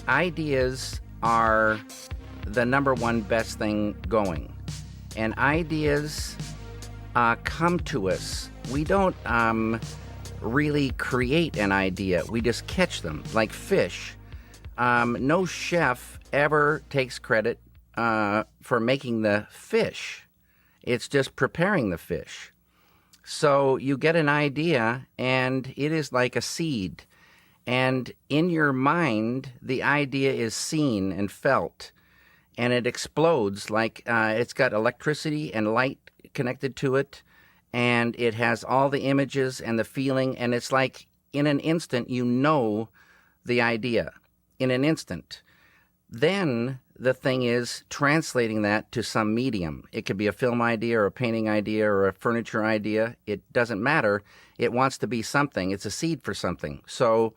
ideas are the number one best thing going. And ideas come to us. We don't really create an idea. We just catch them, like fish. No chef ever takes credit for making the fish. It's just preparing the fish. So you get an idea, and it is like a seed. And in your mind, the idea is seen and felt. And it explodes like it's got electricity and light connected to it. And it has all the images and the feeling. And it's like in an instant, you know the idea. In an instant. Then the thing is translating that to some medium. It could be a film idea or a painting idea or a furniture idea. It doesn't matter. It wants to be something. It's a seed for something. So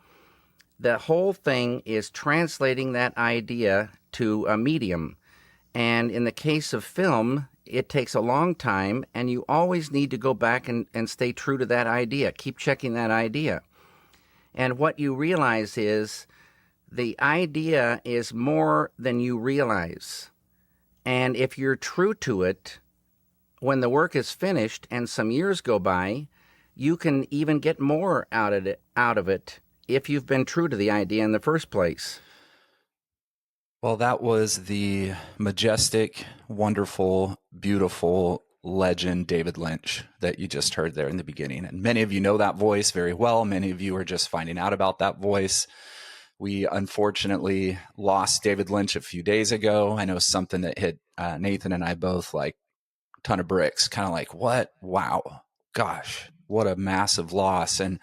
the whole thing is translating that idea to a medium. And in the case of film, it takes a long time, and you always need to go back and stay true to that idea. Keep checking that idea. And what you realize is the idea is more than you realize. And if you're true to it, when the work is finished and some years go by, you can even get more out of it if you've been true to the idea in the first place. Well, that was the majestic, wonderful, beautiful legend David Lynch that you just heard there in the beginning. And many of you know that voice very well. Many of you are just finding out about that voice. We unfortunately lost David Lynch a few days ago. I know something that hit Nathan and I both like a ton of bricks, kind of like, what? Wow. Gosh, what a massive loss. And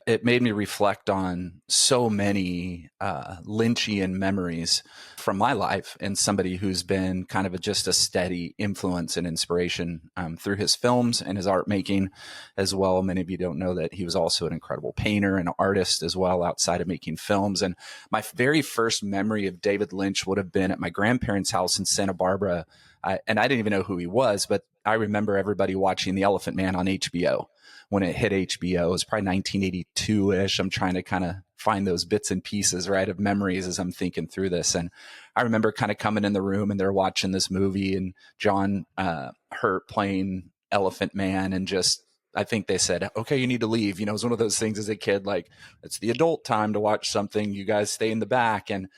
it made me reflect on so many Lynchian memories from my life, and somebody who's been kind of just a steady influence and inspiration through his films and his art making as well. Many of you don't know that he was also an incredible painter and artist as well outside of making films. And my very first memory of David Lynch would have been at my grandparents' house in Santa Barbara. And I didn't even know who he was, but I remember everybody watching The Elephant Man on HBO. When it hit HBO, it was probably 1982-ish. I'm trying to kind of find those bits and pieces, right, of memories as I'm thinking through this. And I remember kind of coming in the room and they're watching this movie and John Hurt playing Elephant Man, and just, I think they said, okay, you need to leave. You know, it was one of those things as a kid, like, it's the adult time to watch something. You guys stay in the back. And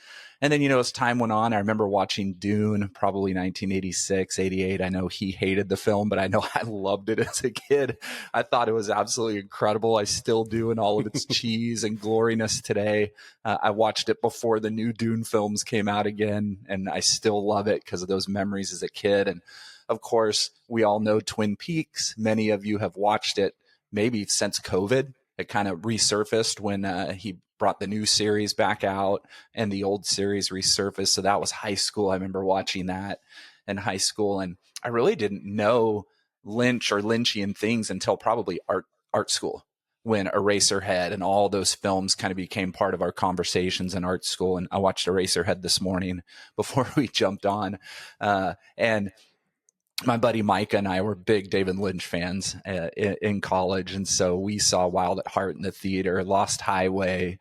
then, you know, as time went on, I remember watching Dune, probably 1986, 88. I know he hated the film, but I know I loved it as a kid. I thought it was absolutely incredible. I still do, in all of its cheese and gloriness today. I watched it before the new Dune films came out again, and I still love it because of those memories as a kid. And of course, we all know Twin Peaks. Many of you have watched it maybe since COVID. It kind of resurfaced when he brought the new series back out and the old series resurfaced. So that was high school. I remember watching that in high school. And I really didn't know Lynch or Lynchian things until probably art school, when Eraserhead and all those films kind of became part of our conversations in art school. And I watched Eraserhead this morning before we jumped on. And my buddy Micah and I were big David Lynch fans in college. And so we saw Wild at Heart in the theater, Lost Highway,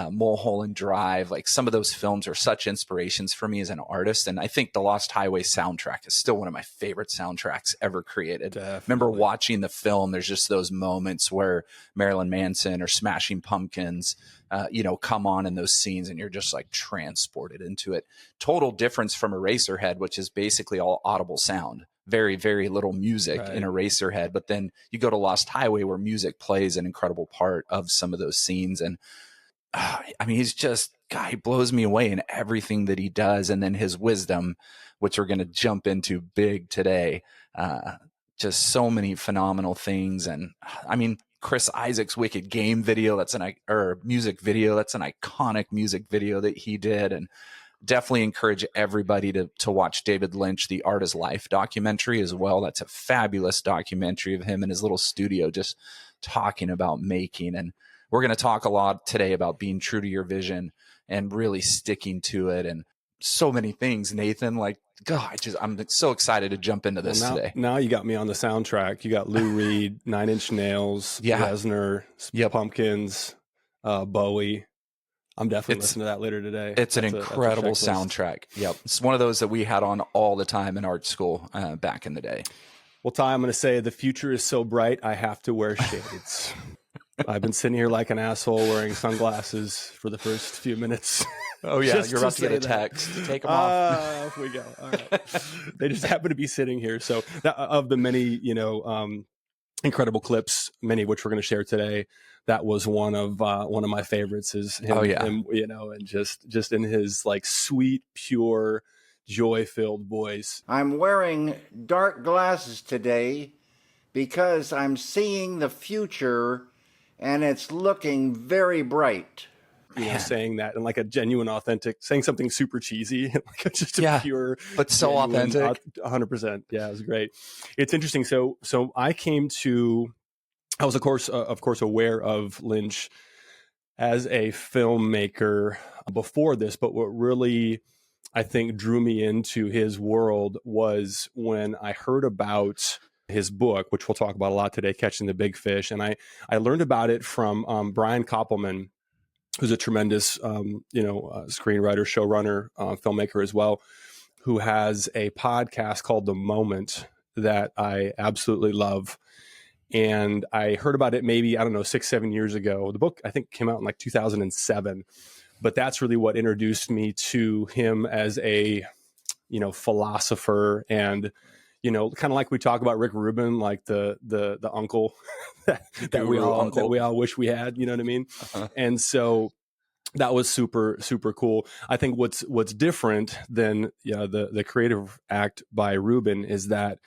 Mulholland Drive. Like, some of those films are such inspirations for me as an artist. And I think the Lost Highway soundtrack is still one of my favorite soundtracks ever created. Definitely. Remember watching the film, there's just those moments where Marilyn Manson or Smashing Pumpkins, come on in those scenes, and you're just like transported into it. Total difference from Eraserhead, which is basically all audible sound. Very, very little music in Eraserhead. But then you go to Lost Highway, where music plays an incredible part of some of those scenes. And I mean, he's just, God, he blows me away in everything that he does. And then his wisdom, which we're going to jump into big today. Just so many phenomenal things. And I mean, Chris Isaac's Wicked Game video, music video, that's an iconic music video that he did. And definitely encourage everybody to watch David Lynch, The Art is Life documentary as well. That's a fabulous documentary of him in his little studio, just talking about making. And we're going to talk a lot today about being true to your vision and really sticking to it, and so many things, Nathan. Like, God, I'm so excited to jump into this today. Now you got me on the soundtrack. You got Lou Reed, Nine Inch Nails, Reznor, Pumpkins, Bowie. I'm definitely listening to that later today. It's an incredible soundtrack. Yep. It's one of those that we had on all the time in art school back in the day. Well, Ty, I'm going to say the future is so bright, I have to wear shades. I've been sitting here like an asshole wearing sunglasses for the first few minutes. Oh, yeah. You're about to get a text. Take them off. Off we go. All right. They just happen to be sitting here. So of the many, incredible clips, many of which we're going to share today, that was one of my favorites is him, him, and just in his like sweet, pure, joy-filled voice. I'm wearing dark glasses today because I'm seeing the future and it's looking very bright. Saying that in like a genuine, authentic, saying something super cheesy, like just a pure, but so authentic. 100%. Yeah, it was great. It's interesting. So I was of course aware of Lynch as a filmmaker before this, but what really I think drew me into his world was when I heard about his book, which we'll talk about a lot today, Catching the Big Fish. And I learned about it from Brian Koppelman, who's a tremendous, screenwriter, showrunner, filmmaker as well, who has a podcast called The Moment that I absolutely love. And I heard about it maybe, 6-7 years ago. The book, I think, came out in like 2007. But that's really what introduced me to him as a, philosopher and, kind of like we talk about Rick Rubin, like the uncle that we all wish we had, you know what I mean? Uh-huh. And so that was super, super cool. I think what's different than the creative act by Rubin is that,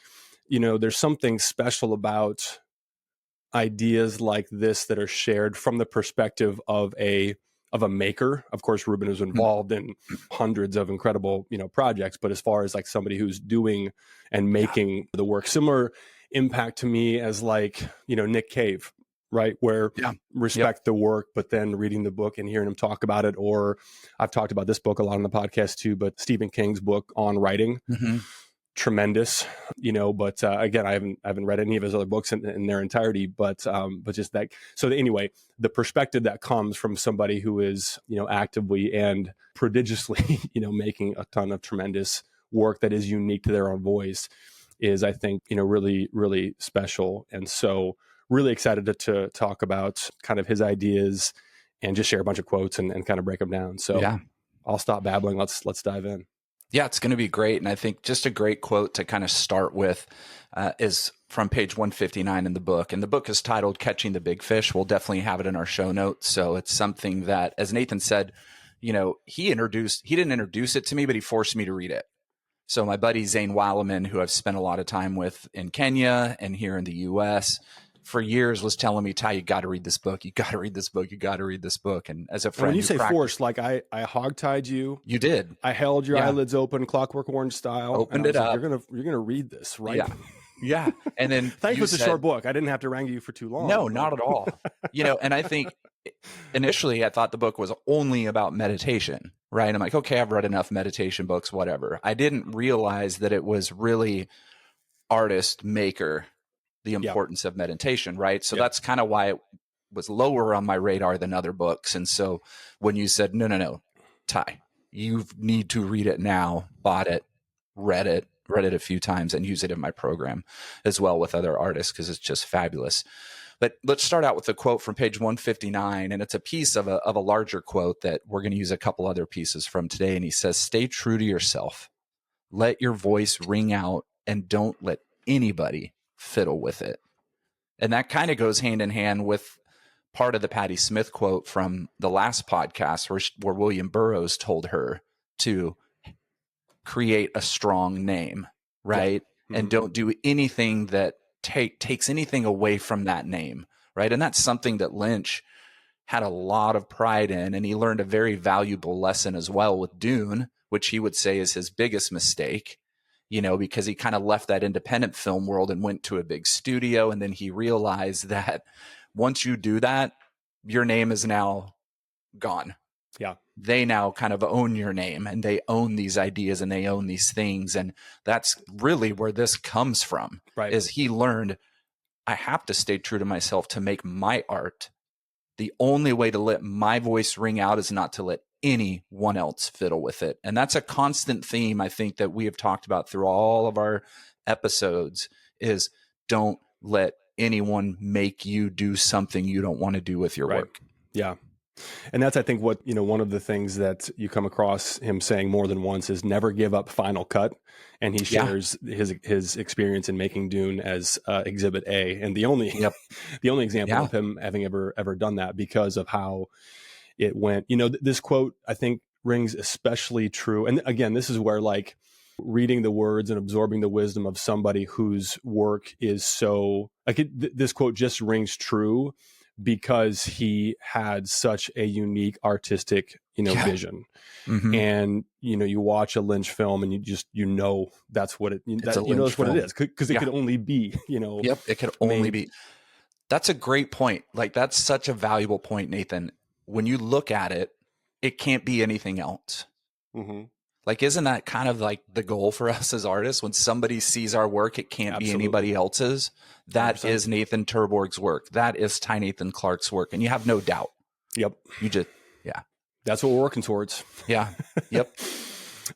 there's something special about ideas like this that are shared from the perspective of a maker. Of course, Rubin is involved in hundreds of incredible, projects, but as far as like somebody who's doing and making the work, similar impact to me as like, Nick Cave, right? Where respect the work, but then reading the book and hearing him talk about it. Or I've talked about this book a lot on the podcast too, but Stephen King's book on writing, tremendous, but again, I haven't read any of his other books in their entirety, but just that. So anyway, the perspective that comes from somebody who is, actively and prodigiously, making a ton of tremendous work that is unique to their own voice is, I think, really, really special. And so really excited to talk about kind of his ideas and just share a bunch of quotes and kind of break them down. So I'll stop babbling. Let's dive in. Yeah, it's going to be great. And I think just a great quote to kind of start with is from page 159 in the book. And the book is titled Catching the Big Fish. We'll definitely have it in our show notes. So it's something that, as Nathan said, he didn't introduce it to me, but he forced me to read it. So my buddy Zane Walliman, who I've spent a lot of time with in Kenya and here in the US for years, was telling me, Ty, you got to read this book. You got to read this book. You got to read this book. And as a friend, when you say forced, like I hogtied you. You did. I held your eyelids open, Clockwork Orange style. Opened it up. Like, you're gonna read this, right? Yeah. Yeah. And then thankfully it's a short book. I didn't have to wrangle you for too long. No, not at all. And I think initially I thought the book was only about meditation, right? I'm like, okay, I've read enough meditation books, whatever. I didn't realize that it was really artist, maker, the importance of meditation, right? So that's kind of why it was lower on my radar than other books. And so when you said, no, Ty, you need to read it now, bought it, read it a few times and use it in my program as well with other artists because it's just fabulous. But let's start out with a quote from page 159. And it's a piece of a larger quote that we're going to use a couple other pieces from today. And he says, stay true to yourself. Let your voice ring out and don't let anybody fiddle with it. And that kind of goes hand in hand with part of the Patti Smith quote from the last podcast where William Burroughs told her to create a strong name, right? Yeah. And don't do anything that takes anything away from that name, right? And that's something that Lynch had a lot of pride in, and he learned a very valuable lesson as well with Dune, which he would say is his biggest mistake, because he kind of left that independent film world and went to a big studio. And then he realized that once you do that, your name is now gone. Yeah. They now kind of own your name and they own these ideas and they own these things. And that's really where this comes from, right? Is he learned, I have to stay true to myself to make my art the only way to let my voice ring out is not to let anyone else fiddle with it. And that's a constant theme, I think, that we have talked about through all of our episodes is don't let anyone make you do something you don't want to do with your work. Yeah. And that's, I think, what, one of the things that you come across him saying more than once is never give up Final Cut. And he shares his experience in making Dune as Exhibit A. And the only example of him having ever done that because of how it went. This quote, I think, rings especially true. And again, this is where like reading the words and absorbing the wisdom of somebody whose work is so like this quote just rings true because he had such a unique artistic, vision. Mm-hmm. And, you watch a Lynch film and that's what it is because it could only be, it could only be. That's a great point. Like that's such a valuable point, Nathan. When you look at it, it can't be anything else. Mm-hmm. Like, isn't that kind of like the goal for us as artists? When somebody sees our work, it can't be anybody else's. That 100%. Is Nathan Terborg's work. That is Ty Nathan Clark's work. And you have no doubt. Yep. That's what we're working towards. Yeah. Yep.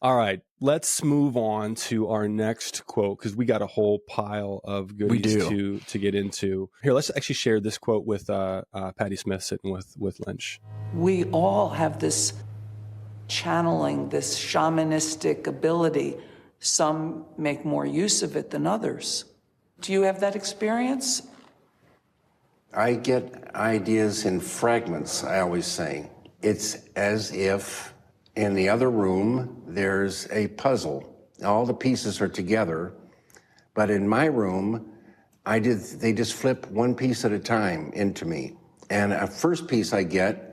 All right. Let's move on to our next quote because we got a whole pile of goodies to get into. Here, let's actually share this quote with Patti Smith sitting with Lynch. We all have this channeling, this shamanistic ability. Some make more use of it than others. Do you have that experience? I get ideas in fragments, I always say. It's as if in the other room there's a puzzle. All the pieces are together, but in my room, they just flip one piece at a time into me. And a first piece I get,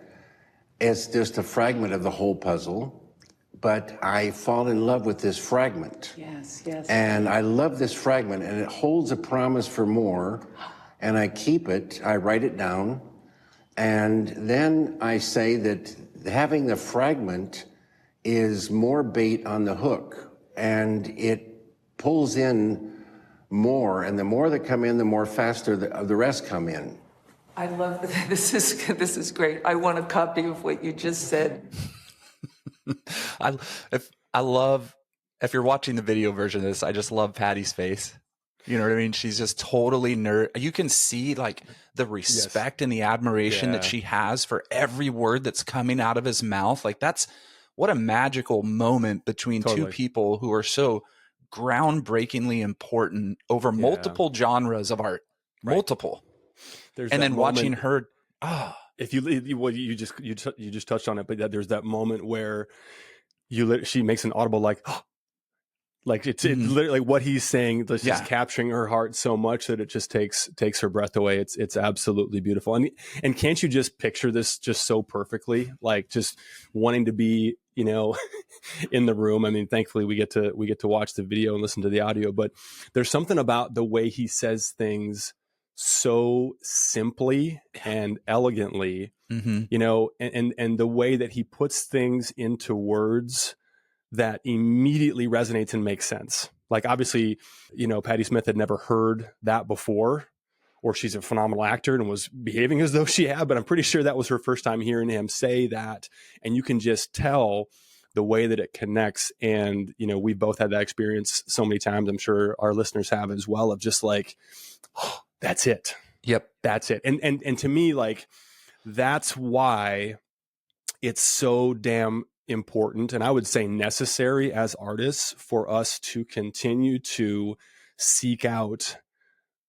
it's just a fragment of the whole puzzle, but I fall in love with this fragment. Yes. And I love this fragment, and it holds a promise for more, and I keep it, I write it down, and then I say that having the fragment is more bait on the hook, and it pulls in more, and the more that come in, the more faster the rest come in. I love this is great. I want a copy of what you just said. If you're watching the video version of this, I just love Patty's face. You know what I mean? She's just totally you can see like the respect and the admiration that she has for every word that's coming out of his mouth. Like that's what a magical moment between two people who are so groundbreakingly important over multiple genres of art, multiple. And then watching her, if you just touched on it, but there's that moment where she makes an audible like it's literally like what he's saying. It's just capturing her heart so much that it just takes her breath away. It's absolutely beautiful. And can't you just picture this just so perfectly? Like just wanting to be, in the room. I mean, thankfully we get to watch the video and listen to the audio, but there's something about the way he says things so simply and elegantly, and the way that he puts things into words that immediately resonates and makes sense. Like obviously, Patti Smith had never heard that before, or she's a phenomenal actor and was behaving as though she had, but I'm pretty sure that was her first time hearing him say that. And you can just tell the way that it connects. And, we both had that experience so many times. I'm sure our listeners have as well, of just like, oh, that's it. Yep. That's it. And to me, like, that's why it's so damn important, and I would say necessary as artists, for us to continue to seek out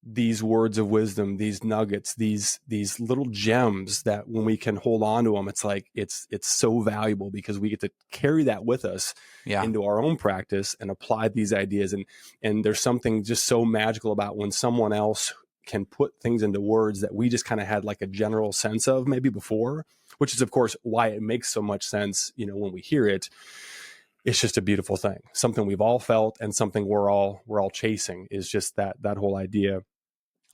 these words of wisdom, these nuggets, these little gems that when we can hold on to them, it's like it's so valuable because we get to carry that with us into our own practice and apply these ideas. And there's something just so magical about when someone else can put things into words that we just kind of had like a general sense of maybe before, which is of course why it makes so much sense, when we hear it. It's just a beautiful thing, something we've all felt and something we're all chasing, is just that whole idea.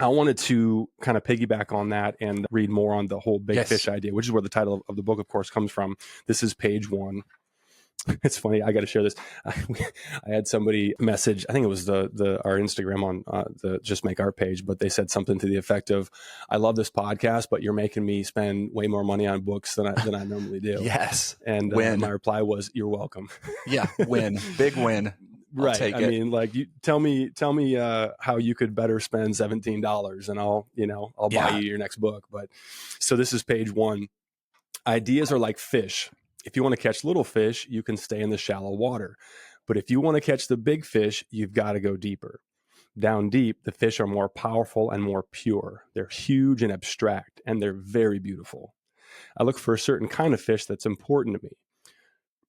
I wanted to kind of piggyback on that and read more on the whole big fish idea, which is where the title of the book, of course, comes from. This is page 1. It's funny. I got to share this. I had somebody message, I think it was our Instagram on the Just Make Art page, but they said something to the effect of, I love this podcast, but you're making me spend way more money on books than I normally do. Yes. And my reply was, you're welcome. Yeah. Win. Big win. Right. Take I it. mean, like, you tell me how you could better spend $17 and I'll buy you your next book. But so this is page 1. Ideas are like fish. If you want to catch little fish, you can stay in the shallow water. But if you want to catch the big fish, you've got to go deeper. Down deep, the fish are more powerful and more pure. They're huge and abstract, and they're very beautiful. I look for a certain kind of fish that's important to me.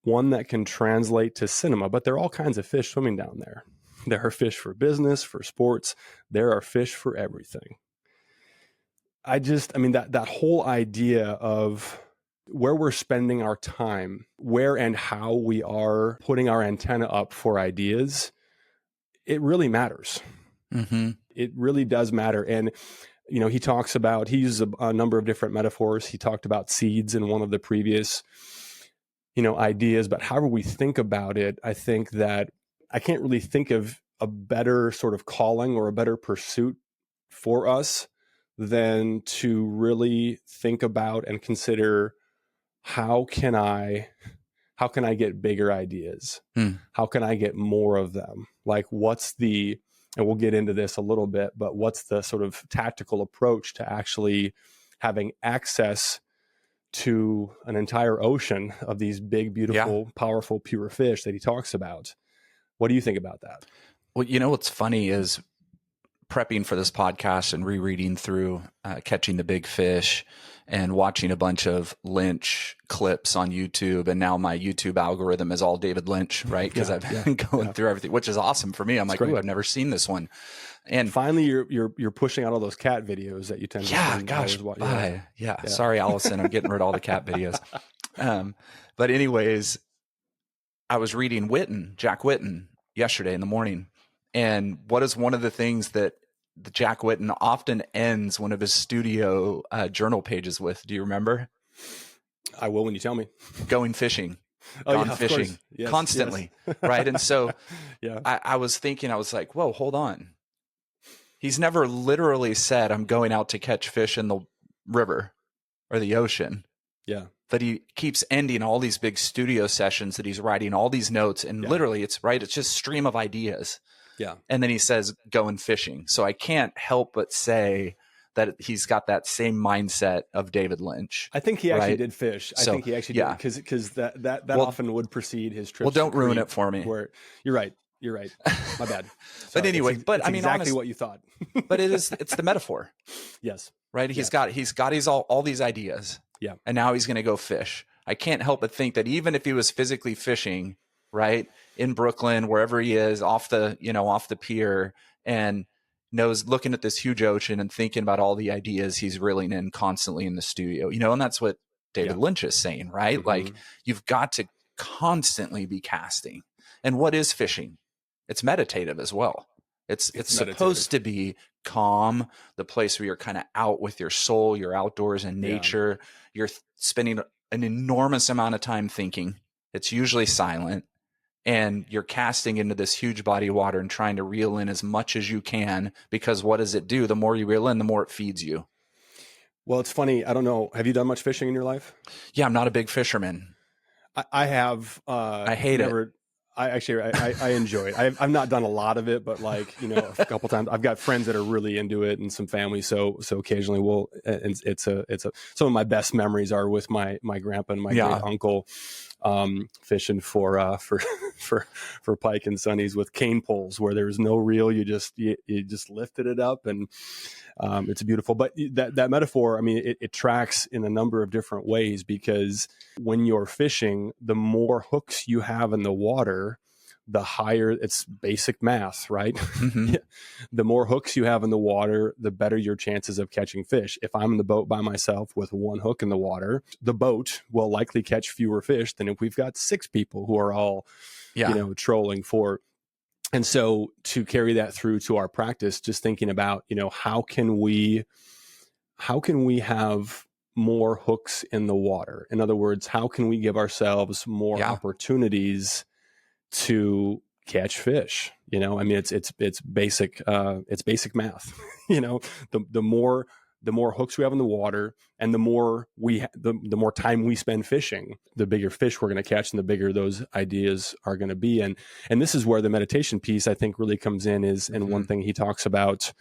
One that can translate to cinema, but there are all kinds of fish swimming down there. There are fish for business, for sports. There are fish for everything. That whole idea of where we're spending our time, where and how we are putting our antenna up for ideas, it really matters. Mm-hmm. It really does matter. And, he uses a number of different metaphors. He talked about seeds in one of the previous, ideas, but however we think about it, I think that I can't really think of a better sort of calling or a better pursuit for us than to really think about and consider, how can I get bigger ideas? How can I get more of them? Like, and we'll get into this a little bit, but what's the sort of tactical approach to actually having access to an entire ocean of these big, beautiful, powerful, pure fish that he talks about? What do you think about that? Well, what's funny is prepping for this podcast and rereading through Catching the Big Fish and watching a bunch of Lynch clips on YouTube. And now my YouTube algorithm is all David Lynch, right? Because I've been going through everything, which is awesome for me. I'm like, ooh, I've never seen this one. And finally, you're pushing out all those cat videos that you tend to. Yeah, gosh. Yeah. Sorry, Allison. I'm getting rid of all the cat videos. But anyways, I was reading Jack Whitten yesterday in the morning. And what is one of the things that the Jack Whitten often ends one of his studio journal pages with? Do you remember? I will when you tell me. Going fishing. Gone fishing. Yes, constantly. Yes. Right. And so yeah. I was thinking, I was like, whoa, hold on. He's never literally said, I'm going out to catch fish in the river or the ocean. Yeah. But he keeps ending all these big studio sessions that he's writing all these notes. And literally it's just stream of ideas. Yeah. And then he says, going fishing. So I can't help but say that he's got that same mindset of David Lynch. I think he actually did fish. I think he actually did, because that often would precede his trips. Well, don't ruin it for me. You're right. My bad. But anyway, it's exactly honestly, what you thought. But it's the metaphor. Yes. Right. He's got all these ideas. Yeah. And now he's going to go fish. I can't help but think that even if he was physically fishing, right, in Brooklyn, wherever he is, off the pier, and looking at this huge ocean and thinking about all the ideas he's reeling in constantly in the studio, and that's what David Lynch is saying, right? Mm-hmm. Like, you've got to constantly be casting. And what is fishing? It's meditative as well. It's supposed to be calm, the place where you're kind of out with your soul, you're outdoors in nature, you're spending an enormous amount of time thinking. It's usually silent, and you're casting into this huge body of water and trying to reel in as much as you can, because what does it do? The more you reel in, the more it feeds you. Well, it's funny. I don't know. Have you done much fishing in your life? Yeah, I'm not a big fisherman. I have. I hate it. I enjoy it. I've not done a lot of it, but a couple times. I've got friends that are really into it, and some family. So occasionally it's some of my best memories are with my grandpa and my great uncle, fishing for pike and sunnies with cane poles where there's no reel. You just lifted it up, and it's beautiful. But that metaphor, it tracks in a number of different ways, because when you're fishing, the more hooks you have in the water, the higher, it's basic math, right? Mm-hmm. The more hooks you have in the water, the better your chances of catching fish. If I'm in the boat by myself with one hook in the water, the boat will likely catch fewer fish than if we've got 6 people who are all, trolling for. And so to carry that through to our practice, just thinking about, how can we have more hooks in the water? In other words, how can we give ourselves more opportunities to catch fish? You know, I mean, it's basic math. You know, the more hooks we have in the water, and the more time we spend fishing, the bigger fish we're going to catch, and the bigger those ideas are going to be. And this is where the meditation piece, I think, really comes in. And one thing he talks about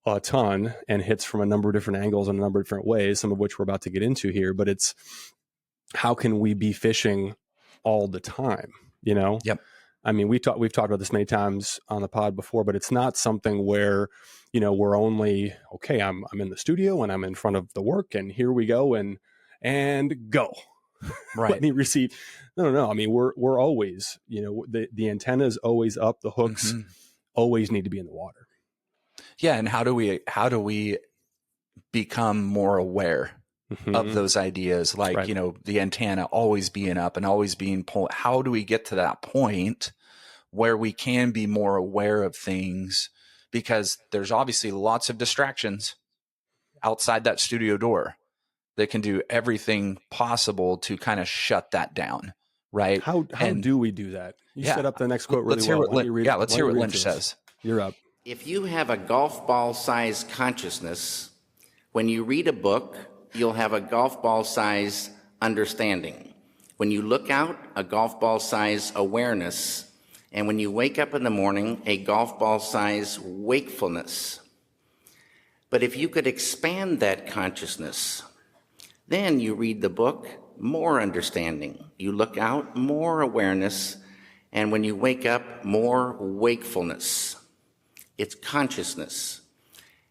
a ton and hits from a number of different angles in a number of different ways, some of which we're about to get into here. But it's, how can we be fishing all the time? You know? Yep. I mean, we've talked about this many times on the pod before, but it's not something where, you know, we're only, okay, I'm in the studio and I'm in front of the work and here we go and go. Right. Let me receive. No. I mean, we're always, you know, the antenna is always up. The hooks always need to be in the water. Yeah. And how do we become more aware of those ideas? Like, you know, the antenna always being up and always being pulled. How do we get to that point where we can be more aware of things? Because there's obviously lots of distractions outside that studio door that can do everything possible to kind of shut that down. Right. How do we do that? You set up the next quote really well. Let's hear what Lynch says. You're up. If you have a golf ball size consciousness, when you read a book, you'll have a golf ball size understanding. When you look out, a golf ball size awareness. And when you wake up in the morning, a golf ball size wakefulness. But if you could expand that consciousness, then you read the book, more understanding. You look out, more awareness. And when you wake up, more wakefulness. It's consciousness.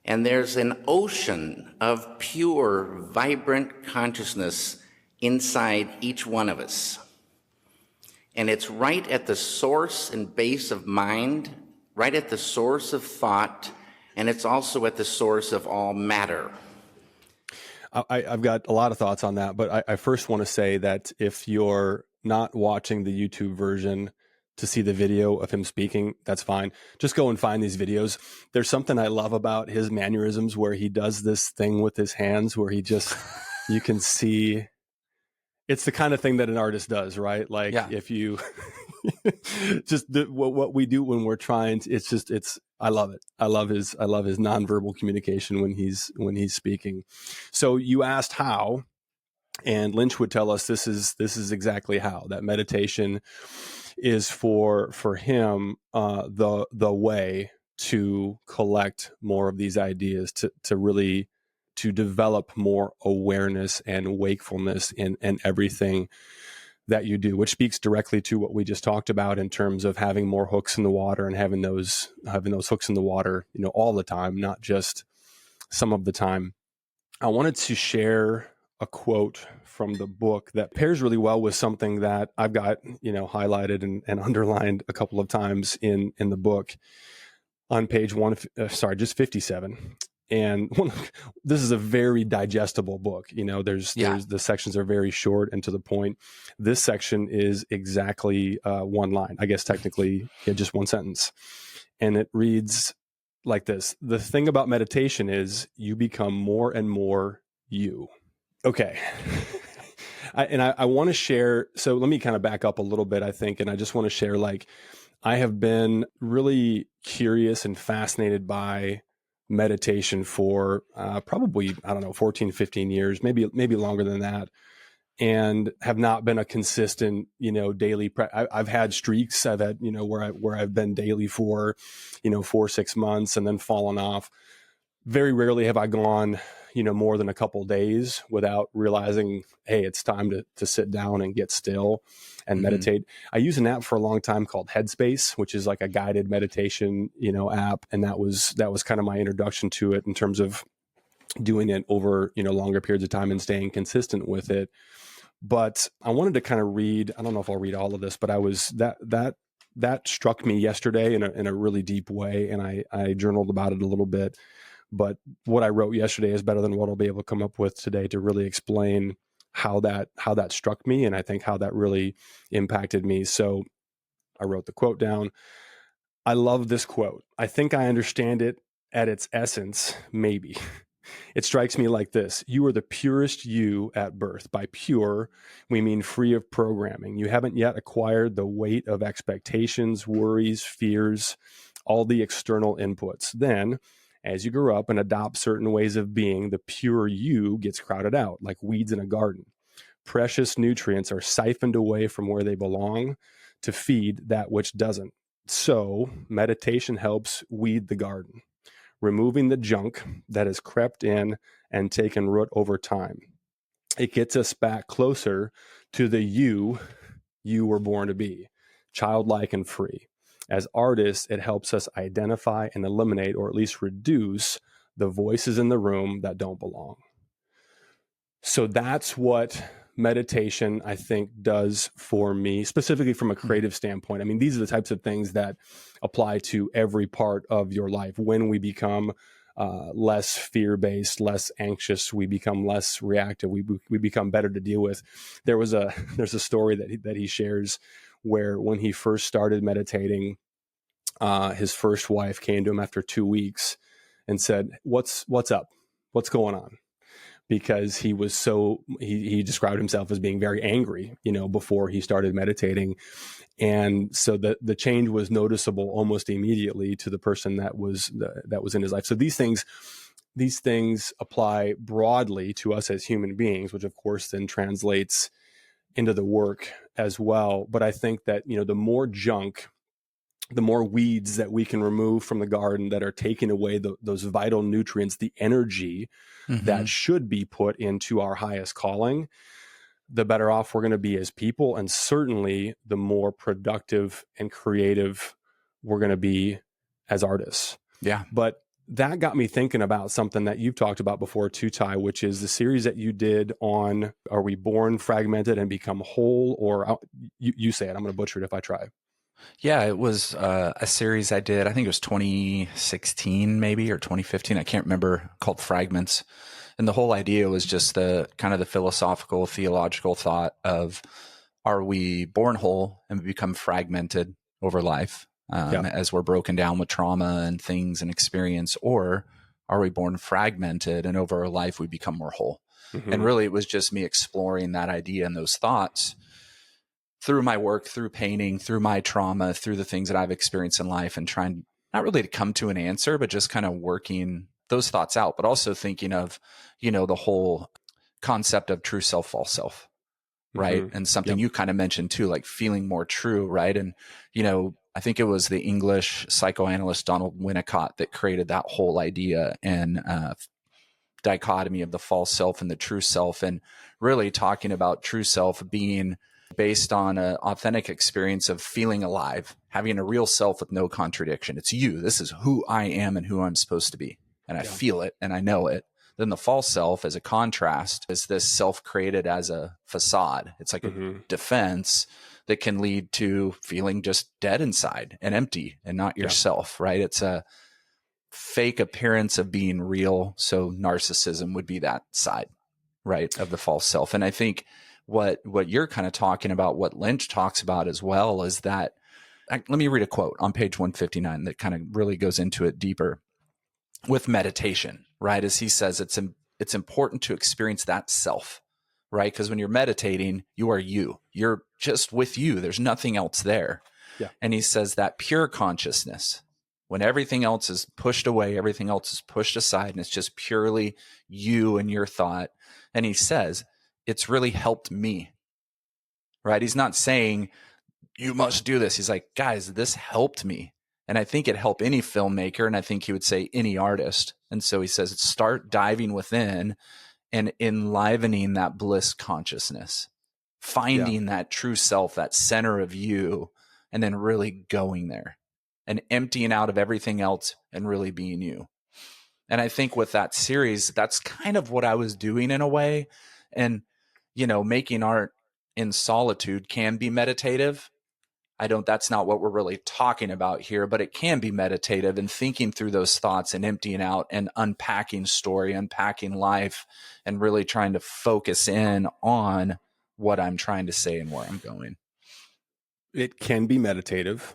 And there's an ocean of pure, vibrant consciousness inside each one of us. And it's right at the source and base of mind, right at the source of thought, and it's also at the source of all matter. I've got a lot of thoughts on that, but I first want to say that if you're not watching the YouTube version to see the video of him speaking, that's fine. Just go and find these videos. There's something I love about his mannerisms where he does this thing with his hands where he just, you can see, it's the kind of thing that an artist does, right? Like if you just what we do when we're trying to, I love it. I love his nonverbal communication when he's speaking. So you asked how, and Lynch would tell us this is exactly how. That meditation is for him the way to collect more of these ideas, to really to develop more awareness and wakefulness in everything that you do, which speaks directly to what we just talked about in terms of having more hooks in the water and having those hooks in the water, you know, all the time, not just some of the time. I wanted to share a quote from the book that pairs really well with something that I've got, you know, highlighted and underlined a couple of times in the book on page 57. And this is a very digestible book. You know, there's the sections are very short and to the point. This section is exactly one line, I guess technically just one sentence. And it reads like this: the thing about meditation is you become more and more you. Okay. I want to share. So let me kind of back up a little bit, I think. And I just want to share, like, I have been really curious and fascinated by meditation for probably, 14, 15 years, maybe longer than that. And have not been a consistent, you know, daily. I've had streaks. I've had, you know, where I've been daily for, you know, 4 or 6 months and then fallen off. Very rarely have I gone, you know, more than a couple of days without realizing, hey, it's time to sit down and get still and meditate. I used an app for a long time called Headspace, which is like a guided meditation, you know, app. And that was kind of my introduction to it in terms of doing it over, you know, longer periods of time and staying consistent with it. But I wanted to kind of read, I don't know if I'll read all of this, but that struck me yesterday in a really deep way. And I journaled about it a little bit. But what I wrote yesterday is better than what I'll be able to come up with today to really explain how that struck me, and I think how that really impacted me. So I wrote the quote down. I love this quote. I think I understand it at its essence, maybe. It strikes me like this. You are the purest you at birth. By pure, we mean free of programming. You haven't yet acquired the weight of expectations, worries, fears, all the external inputs. Then, as you grow up and adopt certain ways of being, the pure you gets crowded out like weeds in a garden. Precious nutrients are siphoned away from where they belong to feed that which doesn't. So, meditation helps weed the garden, removing the junk that has crept in and taken root over time. It gets us back closer to the you were born to be, childlike and free. As artists, it helps us identify and eliminate, or at least reduce, the voices in the room that don't belong. So that's what meditation, I think, does for me, specifically from a creative standpoint. I mean, these are the types of things that apply to every part of your life. When we become less fear-based, less anxious, we become less reactive. We become better to deal with. There's a story that he shares where when he first started meditating, his first wife came to him after 2 weeks and said, "What's up? What's going on?" Because he was he described himself as being very angry, before he started meditating. And so the change was noticeable almost immediately to the person that was in his life. So these things apply broadly to us as human beings, which of course then translates into the work as well. But I think that, the more junk, the more weeds that we can remove from the garden that are taking away those vital nutrients, the energy that should be put into our highest calling, the better off we're going to be as people. And certainly the more productive and creative we're going to be as artists. Yeah. But that got me thinking about something that you've talked about before too, Ty, which is the series that you did on, are we born fragmented and become whole? Or you say it, I'm going to butcher it if I try. Yeah, it was a series I did, I think it was 2016 maybe, or 2015, I can't remember, called Fragments. And the whole idea was just the kind of the philosophical, theological thought of, are we born whole and we become fragmented over life as we're broken down with trauma and things and experience, or are we born fragmented and over our life we become more whole? And really it was just me exploring that idea and those thoughts through my work, through painting, through my trauma, through the things that I've experienced in life, and trying not really to come to an answer, but just kind of working those thoughts out, but also thinking of, the whole concept of true self, false self, right? And something you kind of mentioned too, like feeling more true, right? And, I think it was the English psychoanalyst Donald Winnicott that created that whole idea and dichotomy of the false self and the true self, and really talking about true self being based on an authentic experience of feeling alive, having a real self with no contradiction. It's you. This is who I am and who I'm supposed to be. And I feel it and I know it. Then the false self, as a contrast, is this self created as a facade. It's like a defense that can lead to feeling just dead inside and empty and not yourself, right? It's a fake appearance of being real. So narcissism would be that side, right, of the false self. And I think what you're kind of talking about, what Lynch talks about as well, is that, let me read a quote on page 159 that kind of really goes into it deeper with meditation, right? As he says, it's important to experience that self, right? Because when you're meditating, you are you. You're just with you. There's nothing else there. Yeah. And he says that pure consciousness, when everything else is pushed away, everything else is pushed aside, and it's just purely you and your thought. And he says, it's really helped me, right? He's not saying you must do this. He's like, guys, this helped me. And I think it helped any filmmaker. And I think he would say any artist. And so he says, start diving within and enlivening that bliss consciousness, finding that true self, that center of you, and then really going there and emptying out of everything else and really being you. And I think with that series, that's kind of what I was doing in a way. And, making art in solitude can be meditative. That's not what we're really talking about here, but it can be meditative and thinking through those thoughts and emptying out and unpacking story, unpacking life, and really trying to focus in on what I'm trying to say and where I'm going. It can be meditative.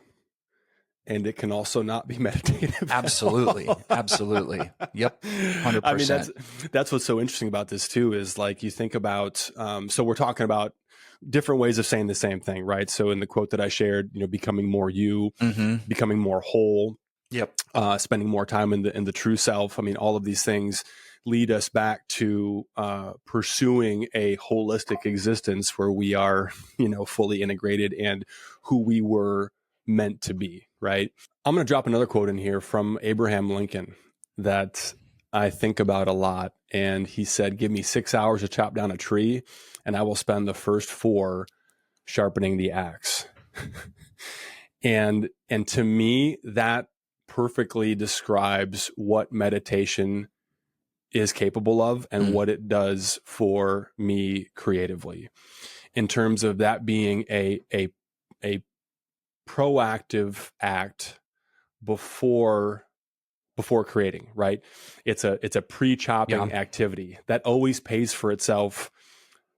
and it can also not be meditative. Absolutely. Absolutely. Yep. 100%. I mean, that's what's so interesting about this too, is like you think about, so we're talking about different ways of saying the same thing, right? So in the quote that I shared, becoming more you, becoming more whole, Yep. Spending more time in the true self. I mean, all of these things lead us back to pursuing a holistic existence where we are, fully integrated and who we were meant to be, right? I'm going to drop another quote in here from Abraham Lincoln that I think about a lot. And he said, "Give me 6 hours to chop down a tree, and I will spend the first 4 sharpening the axe." and to me, that perfectly describes what meditation is capable of and what it does for me creatively, in terms of that being a proactive act before creating, right? It's a pre-chopping activity that always pays for itself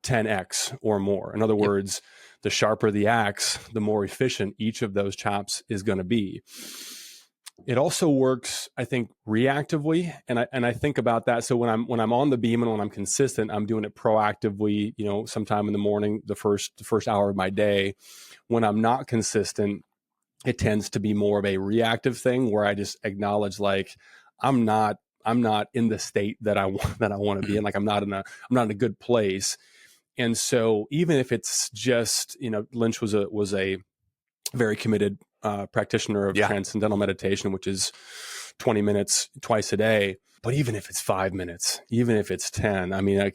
10x or more. In other words, the sharper the axe, the more efficient each of those chops is going to be. It also works, I think, reactively, and I think about that. So when I'm on the beam and when I'm consistent, I'm doing it proactively. Sometime in the morning, the first hour of my day. When I'm not consistent, it tends to be more of a reactive thing where I just acknowledge, like, I'm not in the state that I want to be in. Like I'm not in a good place. And so even if it's just, Lynch was a very committed practitioner of transcendental meditation, which is 20 minutes twice a day. But even if it's 5 minutes, even if it's 10, I mean, like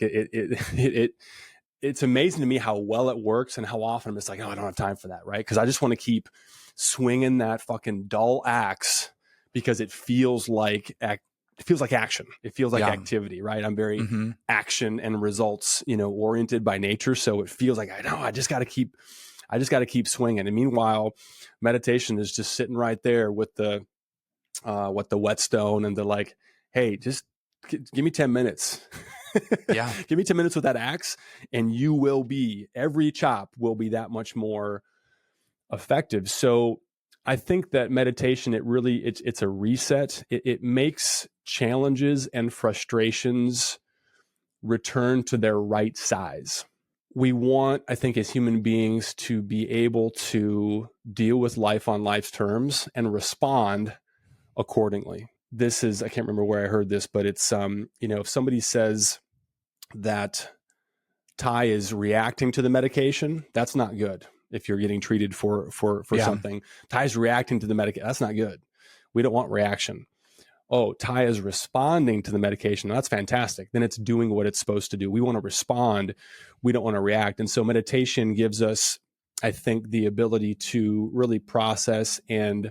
it's amazing to me how well it works and how often I'm just like, oh, I don't have time for that, right? Because I just want to keep swinging that fucking dull axe because it feels like action. It feels like activity, right? I'm very action and results, oriented by nature. So it feels like I just got to keep swinging. And meanwhile, meditation is just sitting right there with the whetstone and the like, hey, just give me 10 minutes. Give me 10 minutes with that axe and every chop will be that much more effective. So I think that meditation, it's a reset. It makes challenges and frustrations return to their right size. We want, I think, as human beings to be able to deal with life on life's terms and respond accordingly. This is, I can't remember where I heard this, but it's, if somebody says that Ty is reacting to the medication, that's not good. If you're getting treated for something, Ty's reacting to the medication, that's not good. We don't want reaction. Oh, Ty is responding to the medication. That's fantastic. Then it's doing what it's supposed to do. We want to respond. We don't want to react. And so meditation gives us, I think, the ability to really process and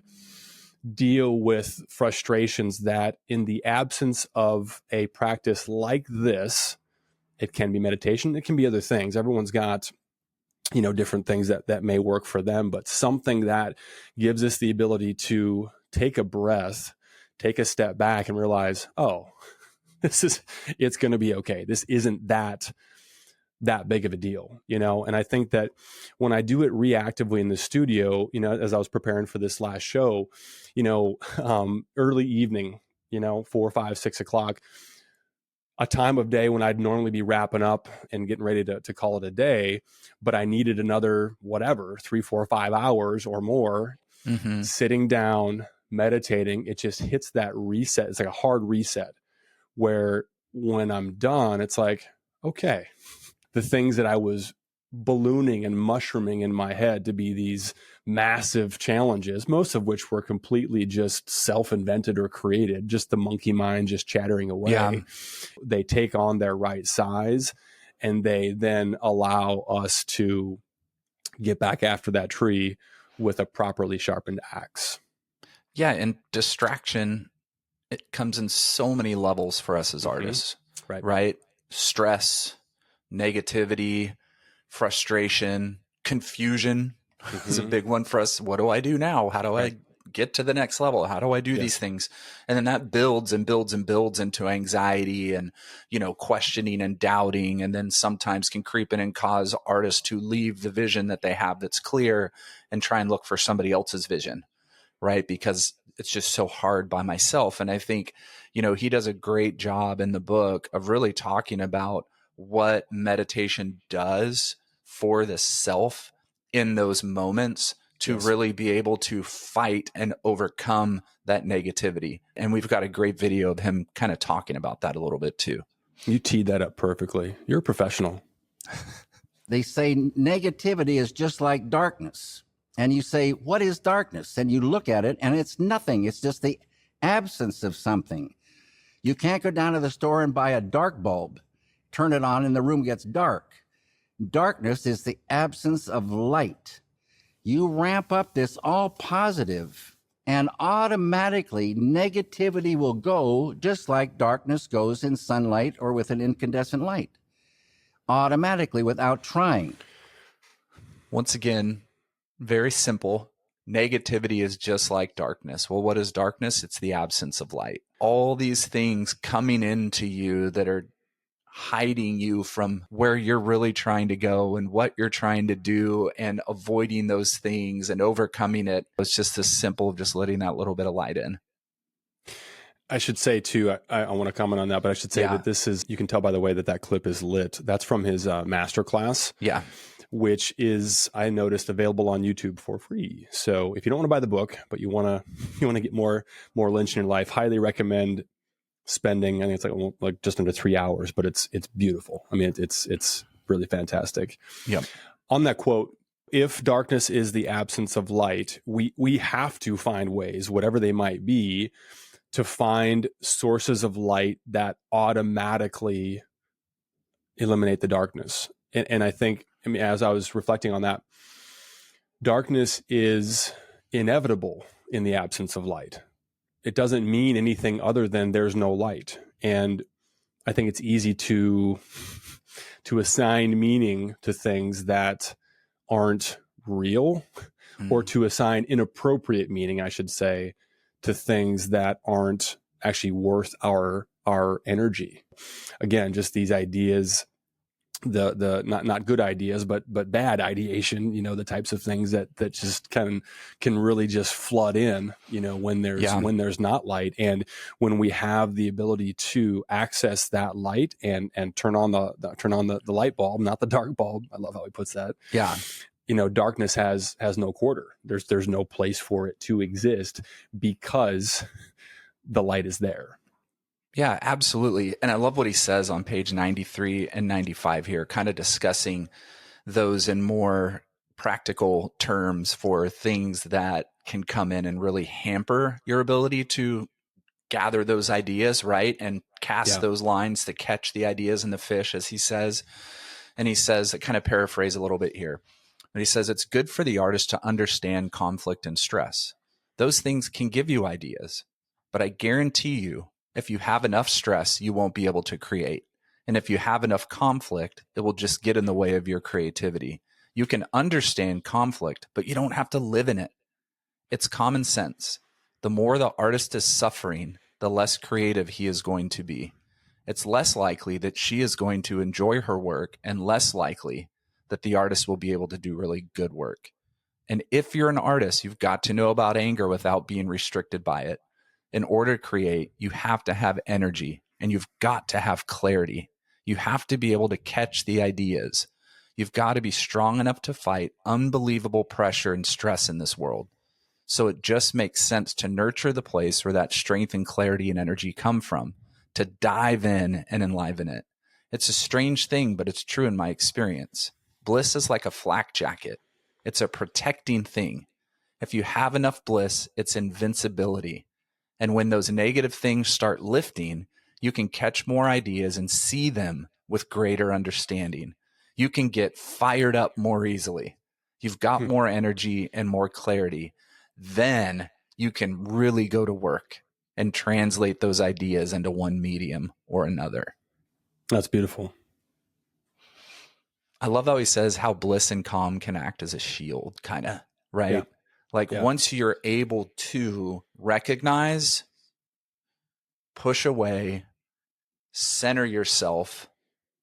deal with frustrations that in the absence of a practice like this, it can be meditation. It can be other things. Everyone's got, different things that may work for them, but something that gives us the ability to take a breath, take a step back and realize, oh, it's going to be okay. This isn't that big of a deal, And I think that when I do it reactively in the studio, as I was preparing for this last show, early evening, 4, 5, 6 o'clock, a time of day when I'd normally be wrapping up and getting ready to call it a day, but I needed another, 3, 4, 5 hours or more, sitting down, meditating. It just hits that reset. It's like a hard reset where when I'm done, it's like, okay, the things that I was ballooning and mushrooming in my head to be these massive challenges, most of which were completely just self-invented or created, just the monkey mind just chattering away. They take on their right size and they then allow us to get back after that tree with a properly sharpened axe. Yeah, and distraction, it comes in so many levels for us as artists, right? Stress, negativity, frustration, confusion is a big one for us. What do I do now? How do I get to the next level? How do I do these things? And then that builds and builds and builds into anxiety and, questioning and doubting, and then sometimes can creep in and cause artists to leave the vision that they have that's clear and try and look for somebody else's vision. right? Because it's just so hard by myself. And I think, you know, he does a great job in the book of really talking about what meditation does for the self in those moments to really be able to fight and overcome that negativity. And we've got a great video of him kind of talking about that a little bit too. You teed that up perfectly. You're a professional. They say negativity is just like darkness. And you say, what is darkness? And you look at it and it's nothing. It's just the absence of something. You can't go down to the store and buy a dark bulb, turn it on and the room gets dark. Darkness is the absence of light. You ramp up this all positive and automatically negativity will go just like darkness goes in sunlight or with an incandescent light. Automatically without trying. Once again, very simple. Negativity is just like darkness. Well, what is darkness? It's the absence of light. All these things coming into you that are hiding you from where you're really trying to go and what you're trying to do, and avoiding those things and overcoming it. It's just as simple of just letting that little bit of light in. I should say too, I want to comment on that, but I should say that this is, you can tell by the way that that clip is lit. That's from his masterclass. Yeah. Which is, I noticed, available on YouTube for free. So if you don't want to buy the book, but you want to get more Lynch in your life, highly recommend spending. I think it's like just under 3 hours, but it's beautiful. I mean, it's really fantastic. Yeah. On that quote, if darkness is the absence of light, we have to find ways, whatever they might be, to find sources of light that automatically eliminate the darkness. And I think, I mean, as I was reflecting on that, darkness is inevitable in the absence of light. It doesn't mean anything other than there's no light. And I think it's easy to assign meaning to things that aren't real, or to assign inappropriate meaning, I should say, to things that aren't actually worth our energy. Again, just these ideas, the not good ideas, but bad ideation, you know, the types of things that just can really just flood in, you know, when there's not light. And when we have the ability to access that light and turn on the light bulb, not the dark bulb. I love how he puts that. Yeah. You know, darkness has no quarter. There's no place for it to exist because the light is there. Yeah, absolutely. And I love what he says on page 93 and 95 here, kind of discussing those in more practical terms for things that can come in and really hamper your ability to gather those ideas, right? And cast those lines to catch the ideas in the fish, as he says. And he says, I kind of paraphrase a little bit here, but he says, it's good for the artist to understand conflict and stress. Those things can give you ideas, but I guarantee you, if you have enough stress, you won't be able to create. And if you have enough conflict, it will just get in the way of your creativity. You can understand conflict, but you don't have to live in it. It's common sense. The more the artist is suffering, the less creative he is going to be. It's less likely that she is going to enjoy her work, and less likely that the artist will be able to do really good work. And if you're an artist, you've got to know about anger without being restricted by it. In order to create, you have to have energy, and you've got to have clarity. You have to be able to catch the ideas. You've got to be strong enough to fight unbelievable pressure and stress in this world. So it just makes sense to nurture the place where that strength and clarity and energy come from, to dive in and enliven it. It's a strange thing, but it's true in my experience. Bliss is like a flak jacket. It's a protecting thing. If you have enough bliss, it's invincibility. And when those negative things start lifting, you can catch more ideas and see them with greater understanding. You can get fired up more easily. You've got more energy and more clarity. Then you can really go to work and translate those ideas into one medium or another. That's beautiful. I love how he says how bliss and calm can act as a shield, kind of, right? Yeah. Like once you're able to recognize, push away, center yourself,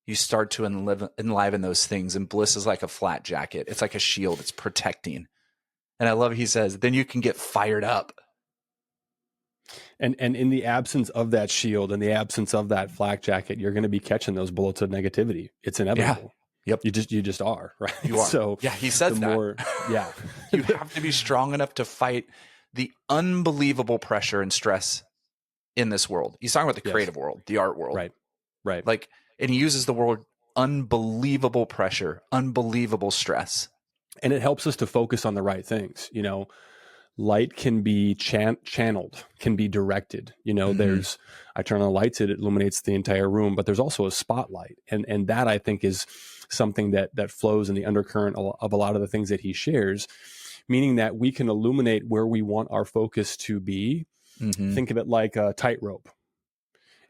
you start to enliven those things. And bliss is like a flat jacket. It's like a shield. It's protecting. And I love he says, then you can get fired up. And in the absence of that shield, in the absence of that flak jacket, you're going to be catching those bullets of negativity. It's inevitable. Yep. You just are, right? You are. So yeah, he says yeah. You have to be strong enough to fight the unbelievable pressure and stress in this world. He's talking about the creative world, the art world. Right. Like, and he uses the word unbelievable pressure, unbelievable stress. And it helps us to focus on the right things. You know, light can be channeled, can be directed. You know, I turn on the lights, it illuminates the entire room, but there's also a spotlight. And that, I think, is something that flows in the undercurrent of a lot of the things that he shares, meaning that we can illuminate where we want our focus to be. Think of it like a tightrope.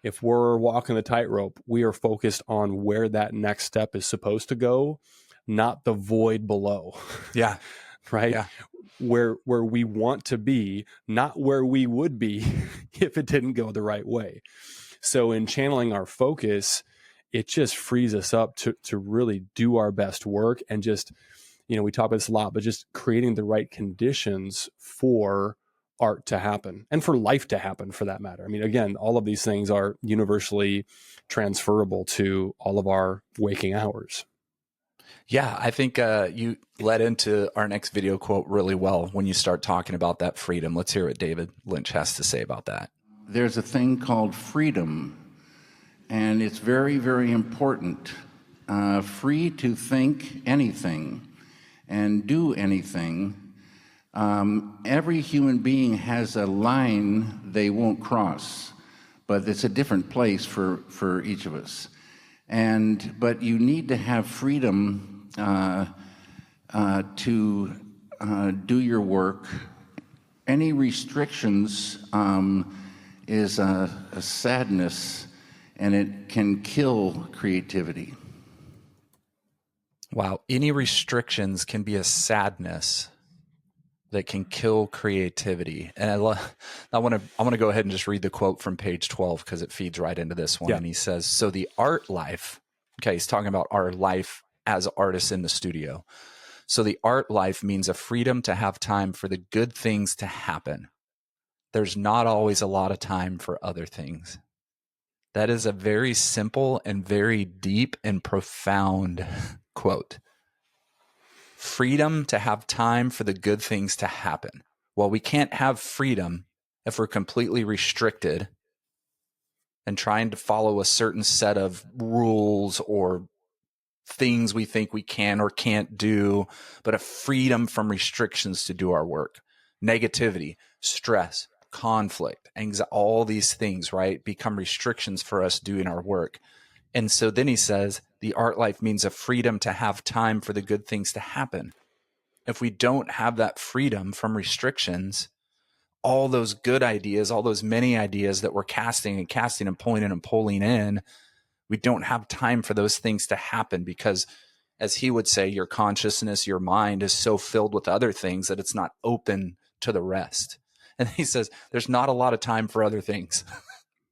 If we're walking the tightrope, we are focused on where that next step is supposed to go, not the void below. Yeah. Right. Yeah. Where we want to be, not where we would be if it didn't go the right way. So in channeling our focus, it just frees us up to really do our best work, and just, you know, we talk about this a lot, but just creating the right conditions for art to happen and for life to happen, for that matter. I mean, again, all of these things are universally transferable to all of our waking hours. Yeah, I think you led into our next video quote really well when you start talking about that freedom. Let's hear what David Lynch has to say about that. There's a thing called freedom, and it's very, very important. Free to think anything and do anything. Every human being has a line they won't cross, but it's a different place for each of us. But you need to have freedom to do your work. Any restrictions is a sadness, and it can kill creativity. Wow. Any restrictions can be a sadness that can kill creativity. And I want to go ahead and just read the quote from page 12 because it feeds right into this one. Yeah. And he says, so the art life, okay, he's talking about our life as artists in the studio. So the art life means a freedom to have time for the good things to happen. There's not always a lot of time for other things. That is a very simple and very deep and profound quote. Freedom to have time for the good things to happen. Well, we can't have freedom if we're completely restricted and trying to follow a certain set of rules or things we think we can or can't do, but a freedom from restrictions to do our work. Negativity, stress, conflict, anxiety, all these things, right, become restrictions for us doing our work. And so then he says, the art life means a freedom to have time for the good things to happen. If we don't have that freedom from restrictions, all those good ideas, all those many ideas that we're casting and pulling in, we don't have time for those things to happen because, as he would say, your consciousness, your mind is so filled with other things that it's not open to the rest. And he says, there's not a lot of time for other things.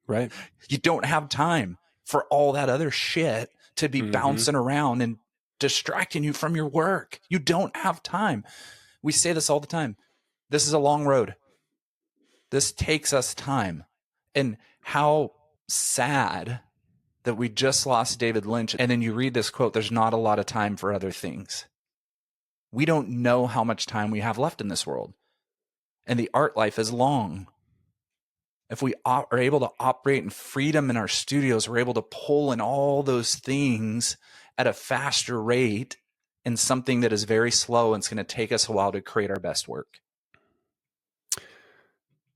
Right. You don't have time for all that other shit to be bouncing around and distracting you from your work. You don't have time. We say this all the time. This is a long road. This takes us time. And how sad that we just lost David Lynch. And then you read this quote, there's not a lot of time for other things. We don't know how much time we have left in this world. And the art life is long. If we are able to operate in freedom in our studios, we're able to pull in all those things at a faster rate in something that is very slow and it's going to take us a while to create our best work.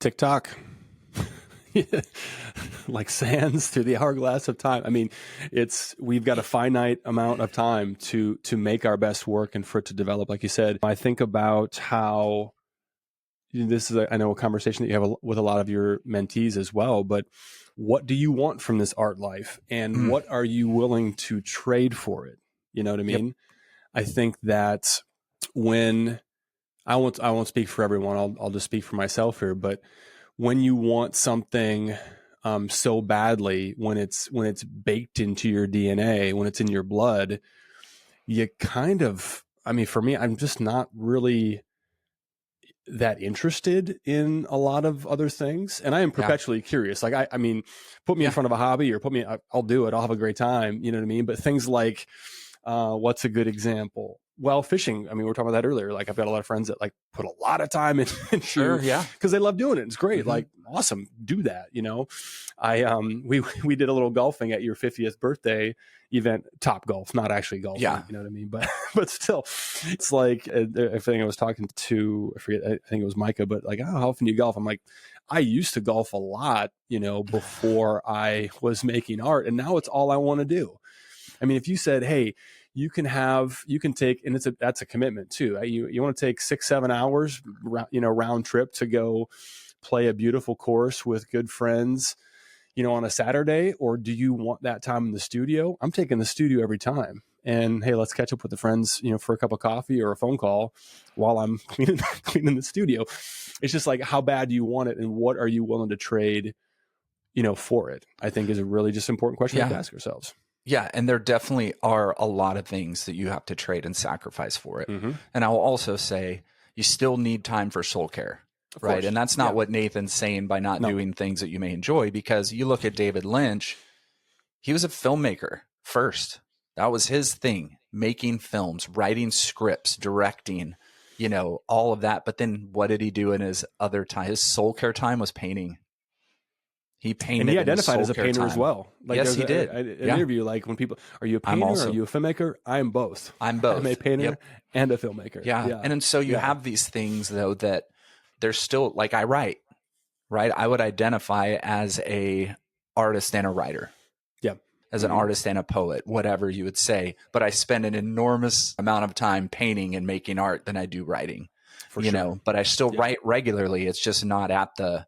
TikTok. Like sands through the hourglass of time. I mean, we've got a finite amount of time to make our best work and for it to develop. Like you said, I think about how this is, I know, a conversation that you have with a lot of your mentees as well, but what do you want from this art life and what are you willing to trade for it? You know what I mean? Yep. I think that when I won't speak for everyone, I'll just speak for myself here, but when you want something so badly, when it's baked into your DNA, when it's in your blood, you kind of, I mean, for me, I'm just not really that interested in a lot of other things. And I am perpetually curious. Like, I mean, put me in front of a hobby or I'll do it. I'll have a great time. You know what I mean? But things like, what's a good example? Well, fishing. I mean, we were talking about that earlier. Like, I've got a lot of friends that like put a lot of time into Sure, yeah, because they love doing it. It's great. Like, awesome. Do that. You know, we did a little golfing at your 50th birthday event, Top Golf, not actually golfing. Yeah. You know what I mean? But still, it's like, I think I was talking to, I forget, I think it was Micah, but like, oh, how often do you golf? I'm like, I used to golf a lot, you know, before I was making art, and now it's all I want to do. I mean, if you said, hey, you can take, and that's a commitment too. You want to take 6-7 hours, you know, round trip to go play a beautiful course with good friends, you know, on a Saturday, or do you want that time in the studio? I'm taking the studio every time. And hey, let's catch up with the friends, you know, for a cup of coffee or a phone call while I'm cleaning the studio. It's just like, how bad do you want it, and what are you willing to trade, you know, for it? I think is a really just important question to ask ourselves. Yeah, and there definitely are a lot of things that you have to trade and sacrifice for it. And I'll also say you still need time for soul care, right? And that's not what Nathan's saying by not doing things that you may enjoy, because you look at David Lynch, he was a filmmaker first. That was his thing, making films, writing scripts, directing, you know, all of that. But then what did he do in his other time? His soul care time was painting. He painted, and he identified as a painter as well. Like, yes, he did. An interview, like, when people, are you a painter? Are you a filmmaker? I am both. I'm both. I'm a painter and a filmmaker. Yeah. And so you have these things, though, that there's still, like, I write, right? I would identify as a artist and a writer. Yeah. As an artist and a poet, whatever you would say. But I spend an enormous amount of time painting and making art than I do writing, you know, but I still write regularly. It's just not at the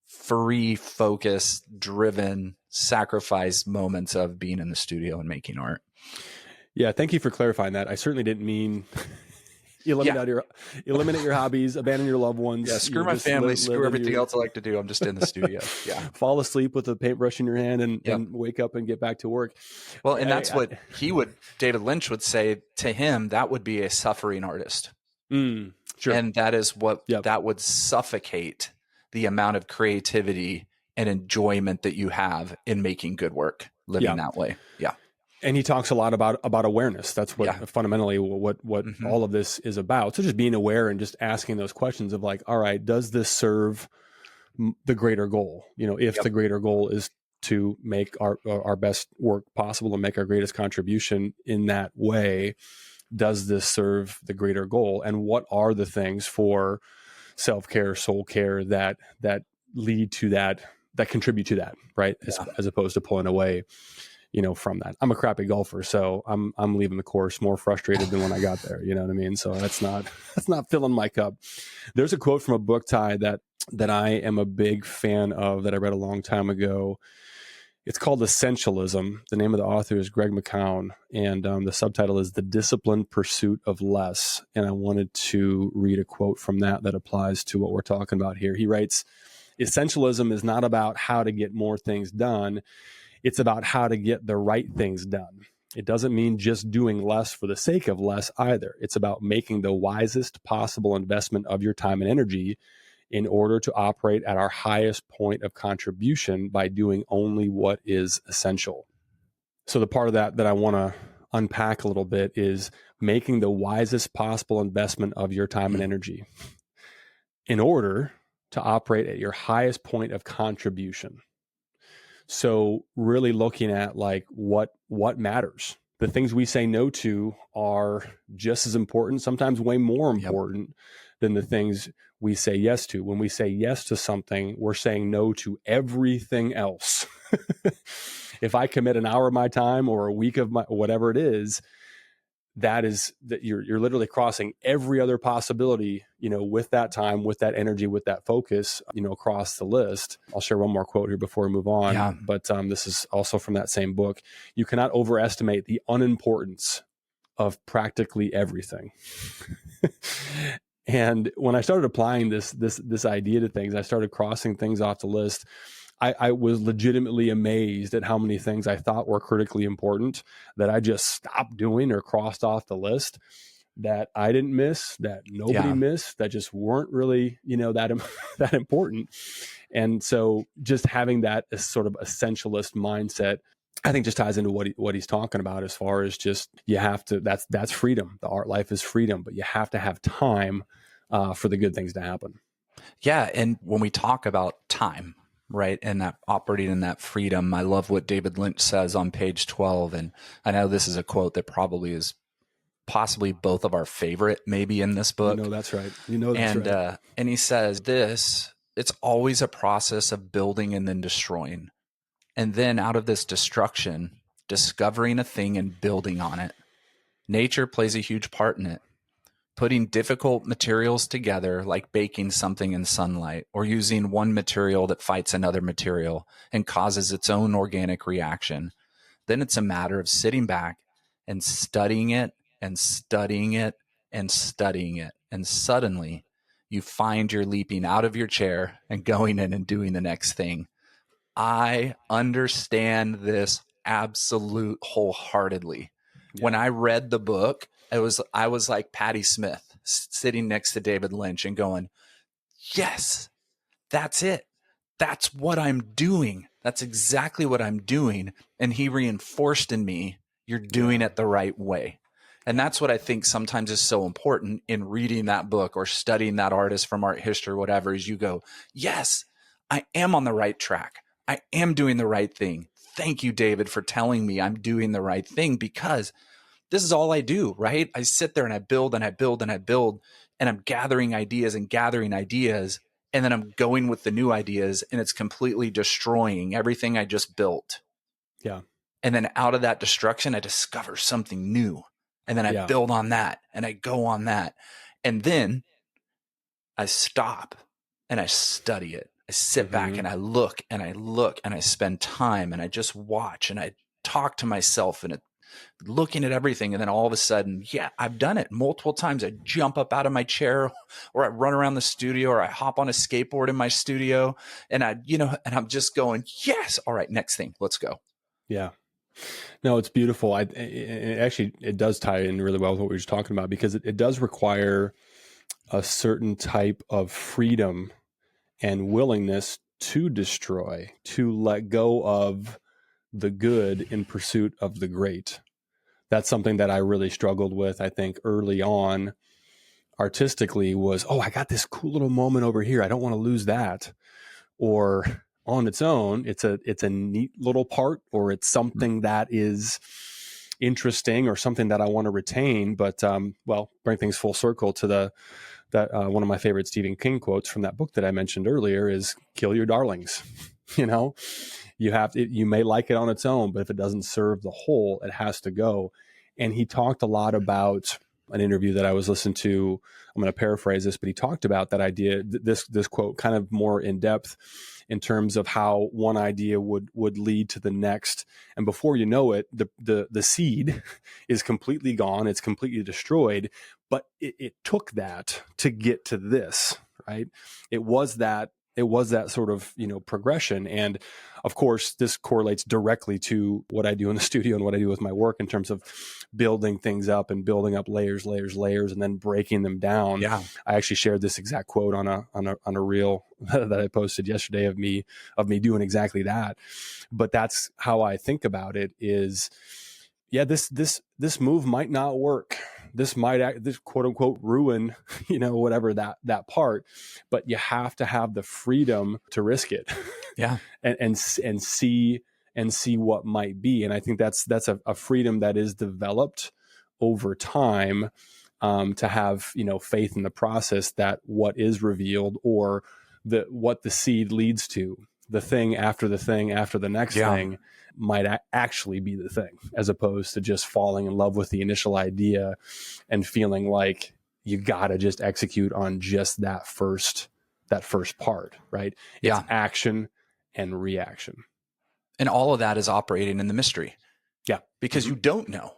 free, focus, driven, sacrifice moments of being in the studio and making art. Yeah, thank you for clarifying that. I certainly didn't mean eliminate your hobbies, abandon your loved ones. Yeah, screw my family, screw everything else I like to do. I'm just in the studio. Yeah, fall asleep with a paintbrush in your hand and wake up and get back to work. Well, and that's what David Lynch would say to him. That would be a suffering artist. Sure, and that is what that would suffocate the amount of creativity and enjoyment that you have in making good work, living that way. Yeah. And he talks a lot about awareness. That's what fundamentally what all of this is about. So just being aware and just asking those questions of like, all right, does this serve the greater goal? You know, if the greater goal is to make our best work possible and make our greatest contribution in that way, does this serve the greater goal? And what are the things for self-care, soul care that lead to that contribute to that, right? As opposed to pulling away, you know, from that. I'm a crappy golfer, so I'm leaving the course more frustrated than when I got there. You know what I mean? So that's not filling my cup. There's a quote from a book, Ty, that I am a big fan of, that I read a long time ago. It's called Essentialism. The name of the author is Greg McKeown, and the subtitle is The Disciplined Pursuit of Less. And I wanted to read a quote from that applies to what we're talking about here. He writes, "Essentialism is not about how to get more things done. It's about how to get the right things done. It doesn't mean just doing less for the sake of less either. It's about making the wisest possible investment of your time and energy in order to operate at our highest point of contribution by doing only what is essential." So the part of that I want to unpack a little bit is making the wisest possible investment of your time and energy in order to operate at your highest point of contribution. So really looking at like what matters. The things we say no to are just as important, sometimes way more important than the things we say yes to. When we say yes to something, we're saying no to everything else. If I commit an hour of my time or a week of my, whatever it is, that you're literally crossing every other possibility, you know, with that time, with that energy, with that focus, you know, across the list. I'll share one more quote here before we move on. But this is also from that same book. "You cannot overestimate the unimportance of practically everything." And when I started applying this idea to things, I started crossing things off the list. I was legitimately amazed at how many things I thought were critically important that I just stopped doing or crossed off the list that I didn't miss, that nobody missed, that just weren't really, that important. And so just having that as sort of essentialist mindset, I think just ties into what he's talking about as far as just, you have to, that's freedom. The art life is freedom, but you have to have time for the good things to happen. Yeah. And when we talk about time, right, and that operating in that freedom, I love what David Lynch says on page 12. And I know this is a quote that probably is possibly both of our favorite, maybe, in this book. That's right. That's right. And he says it's always a process of building and then destroying. And then out of this destruction, discovering a thing and building on it. Nature plays a huge part in it. Putting difficult materials together, like baking something in sunlight, or using one material that fights another material and causes its own organic reaction. Then it's a matter of sitting back and studying it and studying it and studying it. And suddenly you find you're leaping out of your chair and going in and doing the next thing. I understand this absolute wholeheartedly. Yeah. When I read the book, I was like Patti Smith sitting next to David Lynch and going, yes, that's it. That's what I'm doing. That's exactly what I'm doing. And he reinforced in me, you're doing it the right way. And that's what I think sometimes is so important in reading that book or studying that artist from art history or whatever, is you go, yes, I am on the right track. I am doing the right thing. Thank you, David, for telling me I'm doing the right thing, because this is all I do, right? I sit there and I build and I build and I build, and I'm gathering ideas and gathering ideas. And then I'm going with the new ideas, and it's completely destroying everything I just built. Yeah. And then out of that destruction, I discover something new. And then I build on that and I go on that. And then I stop and I study it. I sit back and I look and I look and I spend time and I just watch and I talk to myself and looking at everything. And then all of a sudden, I've done it multiple times. I jump up out of my chair, or I run around the studio, or I hop on a skateboard in my studio, and and I'm just going, yes. All right, next thing, let's go. Yeah. No, it's beautiful. It does tie in really well with what we were just talking about, because it does require a certain type of freedom and willingness to destroy, to let go of the good in pursuit of the great. That's something that I really struggled with, I think, early on artistically, was, I got this cool little moment over here, I don't want to lose that. Or on its own, it's a neat little part, or it's something that is interesting, or something that I want to retain. But bring things full circle to that one of my favorite Stephen King quotes from that book that I mentioned earlier is, kill your darlings. You may like it on its own, but if it doesn't serve the whole, it has to go. And he talked a lot about an interview that I was listening to. I'm going to paraphrase this, but he talked about that idea, this quote, kind of more in depth, in terms of how one idea would lead to the next. And before you know it, the seed is completely gone. It's completely destroyed, but it took that to get to this, right? It was that sort of, progression. And of course, this correlates directly to what I do in the studio and what I do with my work in terms of building things up and building up layers, and then breaking them down. Yeah. I actually shared this exact quote on a reel that I posted yesterday of me doing exactly that. But that's how I think about it is, this move might not work. This quote unquote ruin, whatever that part, but you have to have the freedom to risk it. Yeah. and see what might be. And I think that's a freedom that is developed over time, to have, faith in the process, that what is revealed, or what the seed leads to, the thing after the next thing, might actually be the thing, as opposed to just falling in love with the initial idea and feeling like you got to just execute on just that first part, right? It's action and reaction. And all of that is operating in the mystery. Yeah. Because you don't know.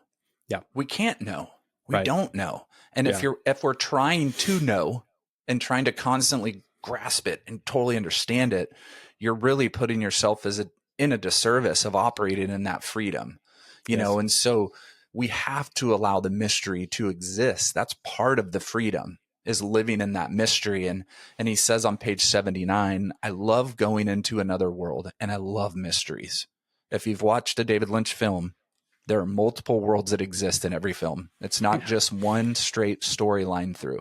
Yeah. We can't know. We don't know. And if we're trying to know and trying to constantly grasp it and totally understand it, you're really putting yourself in a disservice of operating in that freedom, you know? And so we have to allow the mystery to exist. That's part of the freedom, is living in that mystery. And he says on page 79, I love going into another world and I love mysteries. If you've watched a David Lynch film, there are multiple worlds that exist in every film. It's not just one straight storyline through.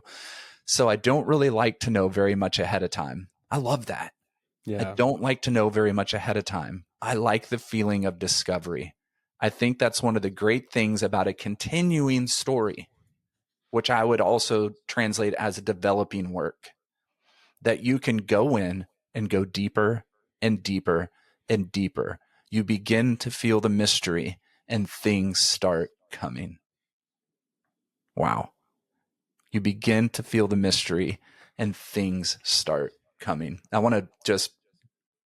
So I don't really like to know very much ahead of time. I love that. Yeah. I don't like to know very much ahead of time. I like the feeling of discovery. I think that's one of the great things about a continuing story, which I would also translate as a developing work, that you can go in and go deeper and deeper and deeper. You begin to feel the mystery and things start coming. Wow. You begin to feel the mystery and things start coming. I want to just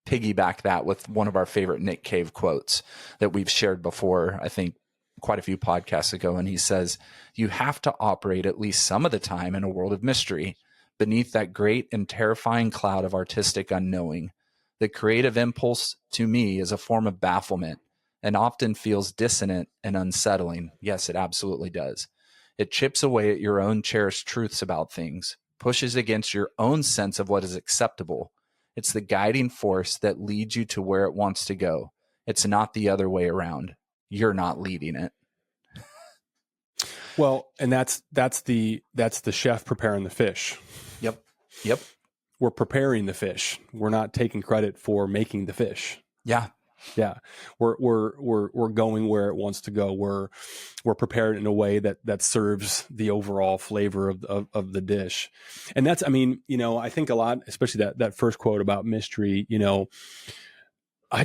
piggyback that with one of our favorite Nick Cave quotes that we've shared before, I think quite a few podcasts ago. And he says, you have to operate at least some of the time in a world of mystery beneath that great and terrifying cloud of artistic unknowing. The creative impulse to me is a form of bafflement and often feels dissonant and unsettling. Yes, it absolutely does. It chips away at your own cherished truths about things, pushes against your own sense of what is acceptable. It's the guiding force that leads you to where it wants to go. It's not the other way around. You're not leading it. Well, and that's the chef preparing the fish. Yep. We're preparing the fish. We're not taking credit for making the fish. Yeah. We're going where it wants to go. We're prepared in a way that serves the overall flavor of the dish. And that's, I mean, I think a lot, especially that first quote about mystery, I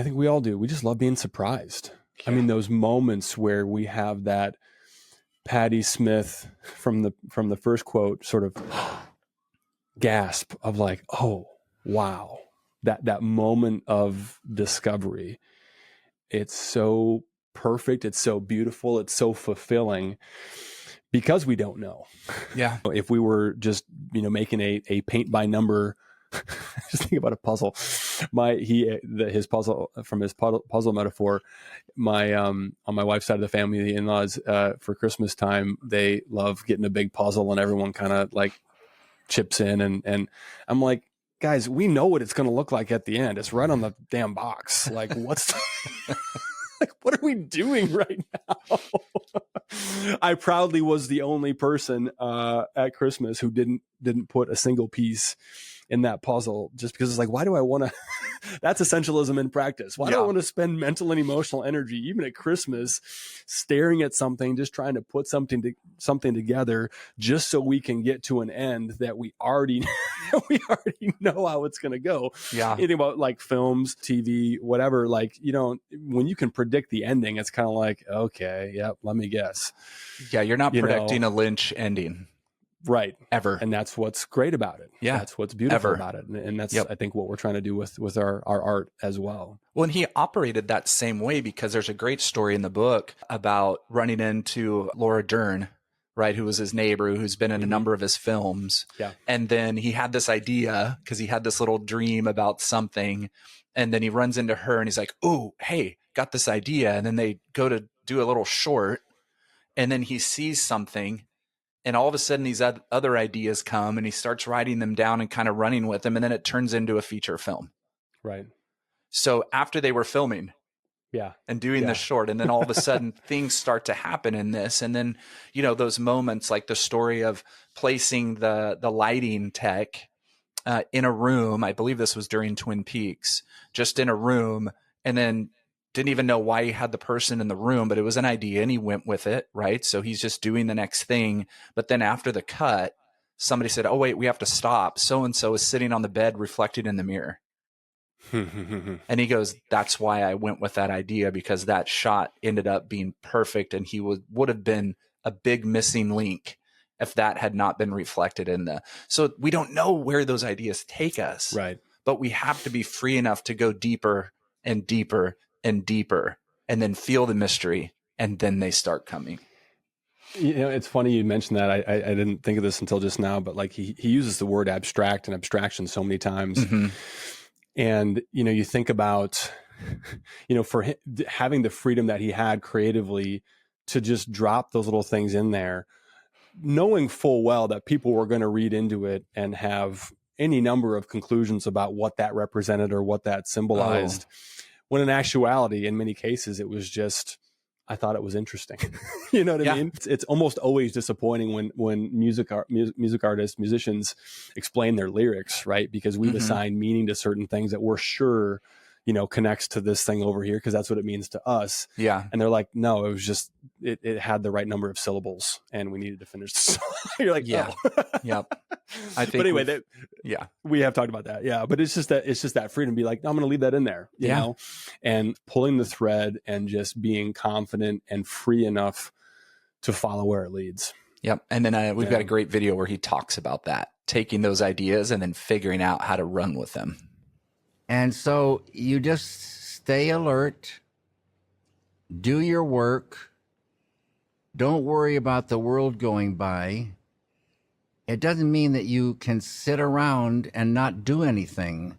think we all do. We just love being surprised. Yeah. I mean, those moments where we have that Patti Smith from the first quote sort of gasp of like, oh, wow. That moment of discovery, it's so perfect. It's so beautiful. It's so fulfilling because we don't know. Yeah. If we were just, making a paint by number, just think about a puzzle. His puzzle metaphor, on my wife's side of the family, the in-laws, for Christmas time, they love getting a big puzzle and everyone kind of like chips in. And I'm like, guys, we know what it's going to look like at the end. It's right on the damn box. Like, what are we doing right now? I proudly was the only person at Christmas who didn't put a single piece in that puzzle, just because it's like, why do I want to? That's essentialism in practice. Why do I want to spend mental and emotional energy, even at Christmas, staring at something, just trying to put something together, just so we can get to an end that we already know how it's going to go. Yeah. Anything about like films, TV, whatever. Like, when you can predict the ending, it's kind of like, okay, yep, let me guess. Yeah, you're not predicting a Lynch ending. Right. Ever. And that's what's great about it. Yeah. That's what's beautiful about it. And that's, I think, what we're trying to do with our art as well. Well, and he operated that same way, because there's a great story in the book about running into Laura Dern, right, who was his neighbor, who's been in a number of his films. Yeah. And then he had this idea because he had this little dream about something. And then he runs into her and he's like, oh, hey, got this idea. And then they go to do a little short. And then he sees something. And all of a sudden, these other ideas come, and he starts writing them down and kind of running with them. And then it turns into a feature film. Right. So after they were filming and doing the short, and then all of a sudden things start to happen in this. And then, those moments, like the story of placing the lighting tech in a room. I believe this was during Twin Peaks, just in a room, and then didn't even know why he had the person in the room, but it was an idea and he went with it, right? So he's just doing the next thing. But then after the cut, somebody said, oh, wait, we have to stop. So-and-so is sitting on the bed reflected in the mirror. And he goes, that's why I went with that idea, because that shot ended up being perfect. And he would have been a big missing link if that had not been reflected in so we don't know where those ideas take us. Right. But we have to be free enough to go deeper and deeper and deeper, and then feel the mystery, and then they start coming. It's funny you mentioned that. I didn't think of this until just now, but like he uses the word abstract and abstraction so many times. Mm-hmm. And, you think about for him, having the freedom that he had creatively to just drop those little things in there, knowing full well that people were going to read into it and have any number of conclusions about what that represented or what that symbolized, when in actuality, in many cases, it was just, I thought it was interesting. You know what I mean? It's almost always disappointing when music artists, musicians explain their lyrics, right? Because we've assigned meaning to certain things that we're sure, connects to this thing over here because that's what it means to us. Yeah. And they're like, no, it was just, it had the right number of syllables and we needed to finish the song. You're like, yeah. Oh. Yep. I think but anyway, we have talked about that. Yeah. But it's just that freedom to be like, no, I'm going to leave that in there, you know, and pulling the thread and just being confident and free enough to follow where it leads. Yep. And then we've got a great video where he talks about that, taking those ideas and then figuring out how to run with them. And so you just stay alert, do your work, don't worry about the world going by. It doesn't mean that you can sit around and not do anything.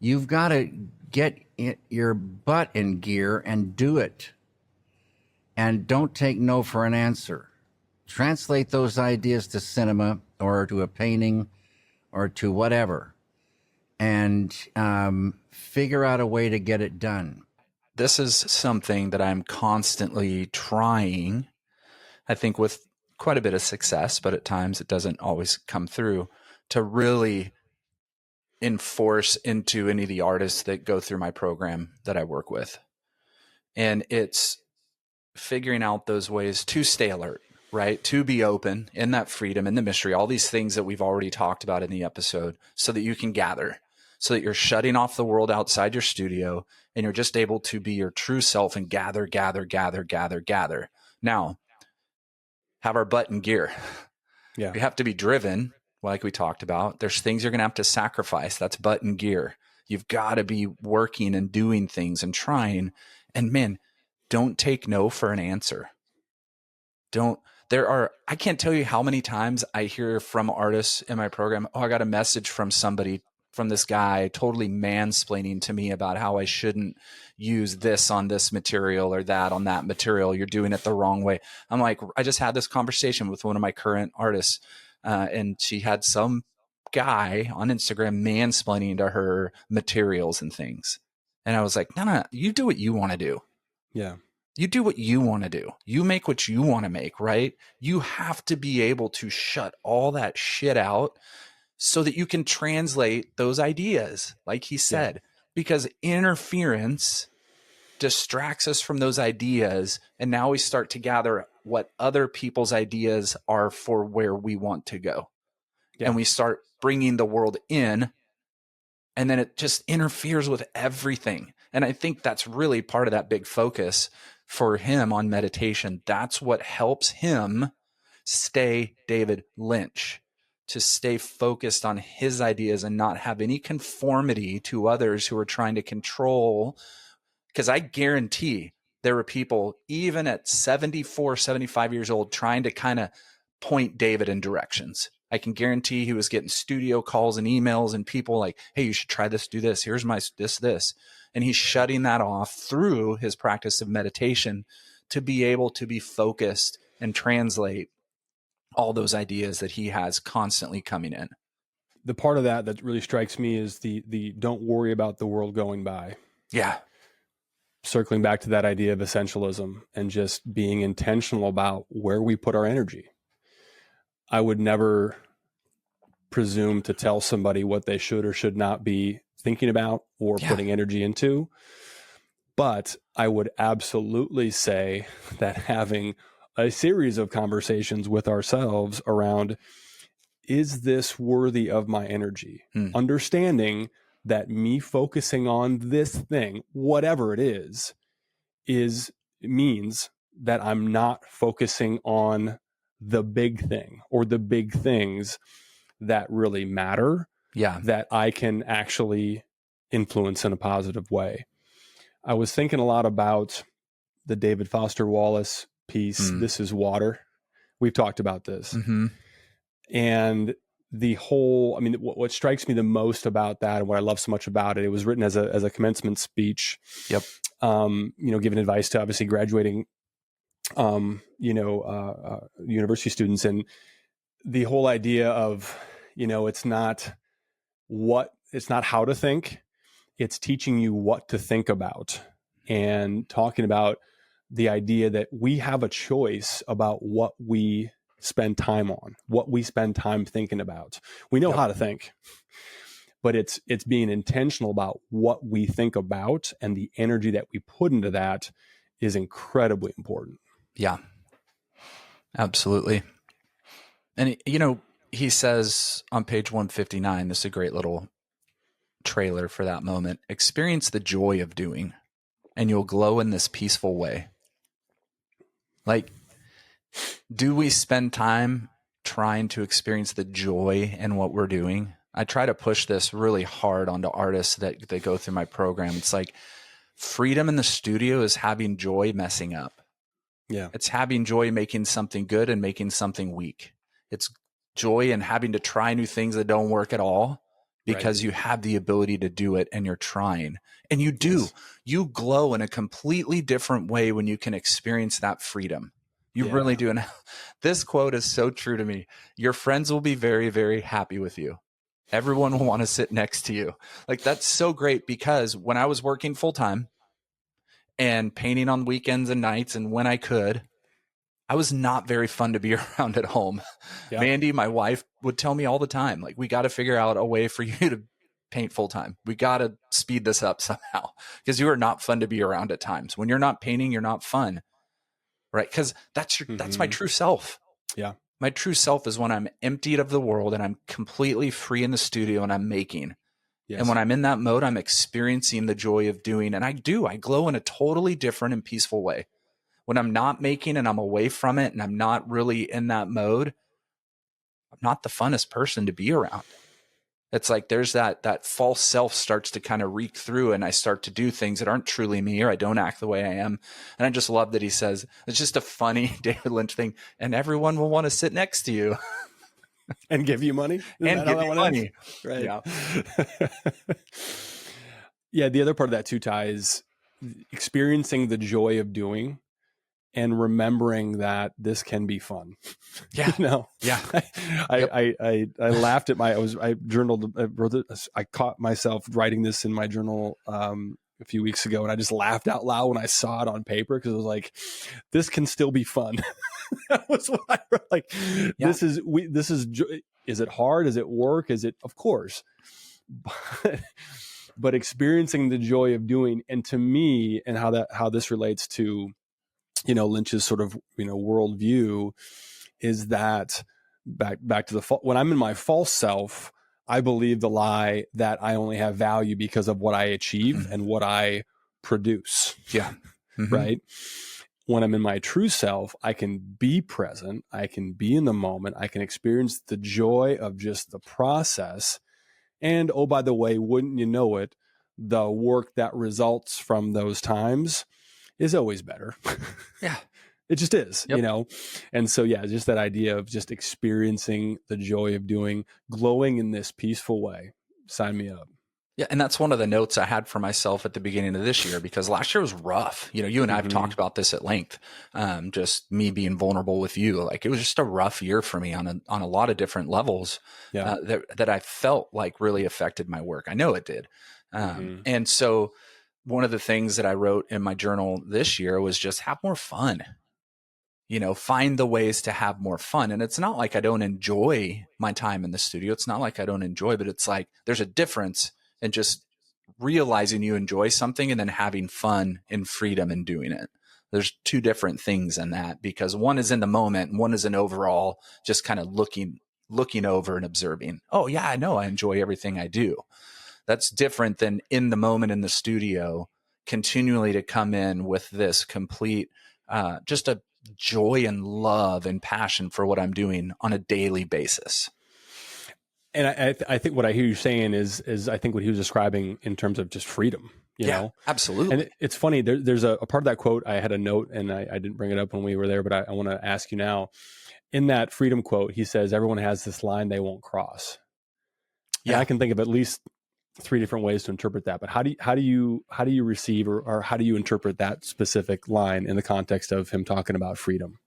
You've got to get your butt in gear and do it. And don't take no for an answer. Translate those ideas to cinema or to a painting or to whatever. And figure out a way to get it done. This is something that I'm constantly trying, I think with quite a bit of success, but at times it doesn't always come through, to really enforce into any of the artists that go through my program that I work with. And it's figuring out those ways to stay alert, right? To be open in that freedom and the mystery, all these things that we've already talked about in the episode, so that you can gather, so that you're shutting off the world outside your studio and you're just able to be your true self and gather. Now, have our butt in gear. Yeah. We have to be driven, like we talked about. There's things you're going to have to sacrifice. That's butt in gear. You've got to be working and doing things and trying. And man, don't take no for an answer. I can't tell you how many times I hear from artists in my program, I got a message from somebody, from this guy totally mansplaining to me about how I shouldn't use this on this material or that on that material. You're doing it the wrong way. I'm like, I just had this conversation with one of my current artists, and she had some guy on Instagram mansplaining to her materials and things. And I was like, no, you do what you want to do. Yeah. You do what you want to do. You make what you want to make, right? You have to be able to shut all that shit out so that you can translate those ideas, like he said, because interference distracts us from those ideas. And now we start to gather what other people's ideas are for where we want to go. Yeah. And we start bringing the world in, and then it just interferes with everything. And I think that's really part of that big focus for him on meditation. That's what helps him stay David Lynch, to stay focused on his ideas and not have any conformity to others who are trying to control. Because I guarantee there were people, even at 74, 75 years old, trying to kind of point David in directions. I can guarantee he was getting studio calls and emails and people like, hey, you should try this, do this. Here's my this. And he's shutting that off through his practice of meditation to be able to be focused and translate all those ideas that he has constantly coming in. The part of that really strikes me is the don't worry about the world going by. Yeah. Circling back to that idea of essentialism and just being intentional about where we put our energy. I would never presume to tell somebody what they should or should not be thinking about or putting energy into. But I would absolutely say that having a series of conversations with ourselves around, is this worthy of my energy? Understanding that me focusing on this thing, whatever it is means that I'm not focusing on the big thing or the big things that really matter, that I can actually influence in a positive way. I was thinking a lot about the David Foster Wallace piece, This is Water. We've talked about this. And the whole, I mean, what strikes me the most about that, and what I love so much about it, it was written as a commencement speech. Yep. Giving advice to obviously graduating, university students, and the whole idea of, it's not how to think, it's teaching you what to think about, and talking about the idea that we have a choice about what we spend time on, what we spend time thinking about. We know how to think, but it's being intentional about what we think about, and the energy that we put into that is incredibly important. Yeah, absolutely. And, he says on page 159, this is a great little trailer for that moment: experience the joy of doing, and you'll glow in this peaceful way. Like, do we spend time trying to experience the joy in what we're doing? I try to push this really hard onto artists that go through my program. It's like, freedom in the studio is having joy messing up. Yeah. It's having joy making something good and making something weak. It's joy in having to try new things that don't work at all, because you have the ability to do it and you're trying. And you do. Yes. You glow in a completely different way when you can experience that freedom. You really do. And this quote is so true to me. Your friends will be very, very happy with you. Everyone will want to sit next to you. Like, that's so great, because when I was working full time and painting on weekends and nights and when I could, I was not very fun to be around at home. Yeah. Mandy, my wife, would tell me all the time, like, we got to figure out a way for you to paint full time. We got to speed this up somehow, because you are not fun to be around at times. When you're not painting, you're not fun. Right? Because that's my true self. Yeah. My true self is when I'm emptied of the world and I'm completely free in the studio and I'm making. Yes. And when I'm in that mode, I'm experiencing the joy of doing. And I glow in a totally different and peaceful way. When I'm not making and I'm away from it and I'm not really in that mode, I'm not the funnest person to be around. It's like there's that false self starts to kind of reek through, and I start to do things that aren't truly me, or I don't act the way I am. And I just love that he says, it's just a funny David Lynch thing, and everyone will want to sit next to you. And give you money. And give you money. Right. Yeah. Yeah. The other part of that too, Ty, is experiencing the joy of doing and remembering that this can be fun. Yeah. Yeah. I laughed at I journaled, I caught myself writing this in my journal a few weeks ago, and I just laughed out loud when I saw it on paper, because it was like, this can still be fun. That was what I wrote. Like, this is it hard? Is it work? Is it, of course, but experiencing the joy of doing. And to me, and how this relates to, Lynch's sort of, worldview, is that back to when I'm in my false self, I believe the lie that I only have value because of what I achieve and what I produce. Yeah. Mm-hmm. Right. When I'm in my true self, I can be present. I can be in the moment. I can experience the joy of just the process. And, oh, by the way, wouldn't you know it, the work that results from those times is always better. Yeah. It just is, And so, just that idea of just experiencing the joy of doing, glowing in this peaceful way. Sign me up. Yeah. And that's one of the notes I had for myself at the beginning of this year, because last year was rough. You and I have talked about this at length. Just me being vulnerable with you. Like, it was just a rough year for me on a lot of different levels that I felt like really affected my work. I know it did. And so one of the things that I wrote in my journal this year was just have more fun. Find the ways to have more fun. And it's not like I don't enjoy my time in the studio. It's not like I don't enjoy, but it's like there's a difference in just realizing you enjoy something and then having fun and freedom in doing it. There's two different things in that, because one is in the moment and one is an overall just kind of looking over and observing. Oh yeah, I know I enjoy everything I do. That's different than in the moment in the studio, continually to come in with this complete, just a joy and love and passion for what I'm doing on a daily basis. And I think what I hear you saying is I think what he was describing in terms of just freedom, you know? Absolutely. And it's funny, there's a part of that quote, I had a note and I didn't bring it up when we were there, but I want to ask you now. in that freedom quote, he says, everyone has this line they won't cross. Yeah. And I can think of at least 3 different ways to interpret that. But how do you receive or how do you interpret that specific line in the context of him talking about freedom?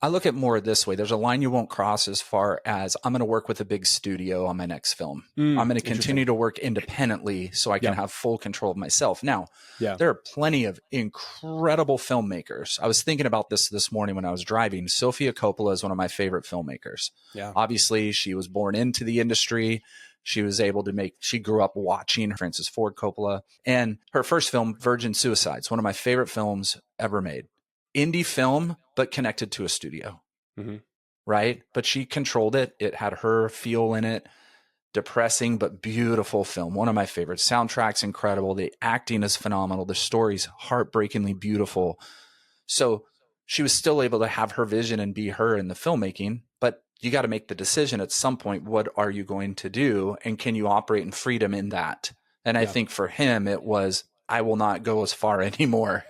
I look at more this way. There's a line you won't cross as far as I'm going to work with a big studio on my next film. I'm going to continue to work independently so I can have full control of myself. Now, there are plenty of incredible filmmakers. I was thinking about this morning when I was driving. Sofia Coppola is one of my favorite filmmakers. Yeah. Obviously, she was born into the industry. She was able to she grew up watching Francis Ford Coppola. And her first film, Virgin Suicides, one of my favorite films ever made. Indie film, but connected to a studio, right? But she controlled it. It had her feel in it. Depressing, but beautiful film. One of my favorites. Soundtrack's incredible. The acting is phenomenal. The story's heartbreakingly beautiful. So she was still able to have her vision and be her in the filmmaking, but you got to make the decision at some point. What are you going to do? And can you operate in freedom in that? And I think for him, it was, I will not go as far anymore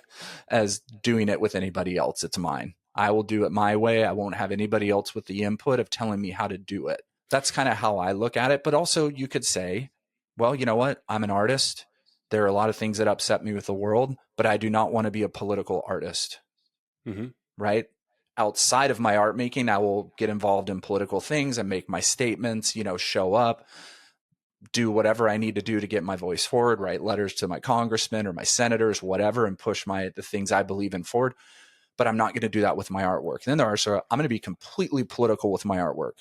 as doing it with anybody else. It's mine. I will do it my way. I won't have anybody else with the input of telling me how to do it. That's kind of how I look at it. But also you could say, well, you know what? I'm an artist. There are a lot of things that upset me with the world, but I do not want to be a political artist, right? Outside of my art making, I will get involved in political things and make my statements, show up, do whatever I need to do to get my voice forward, write letters to my congressmen or my senators, whatever, and push the things I believe in forward. But I'm not going to do that with my artwork. And then I'm going to be completely political with my artwork.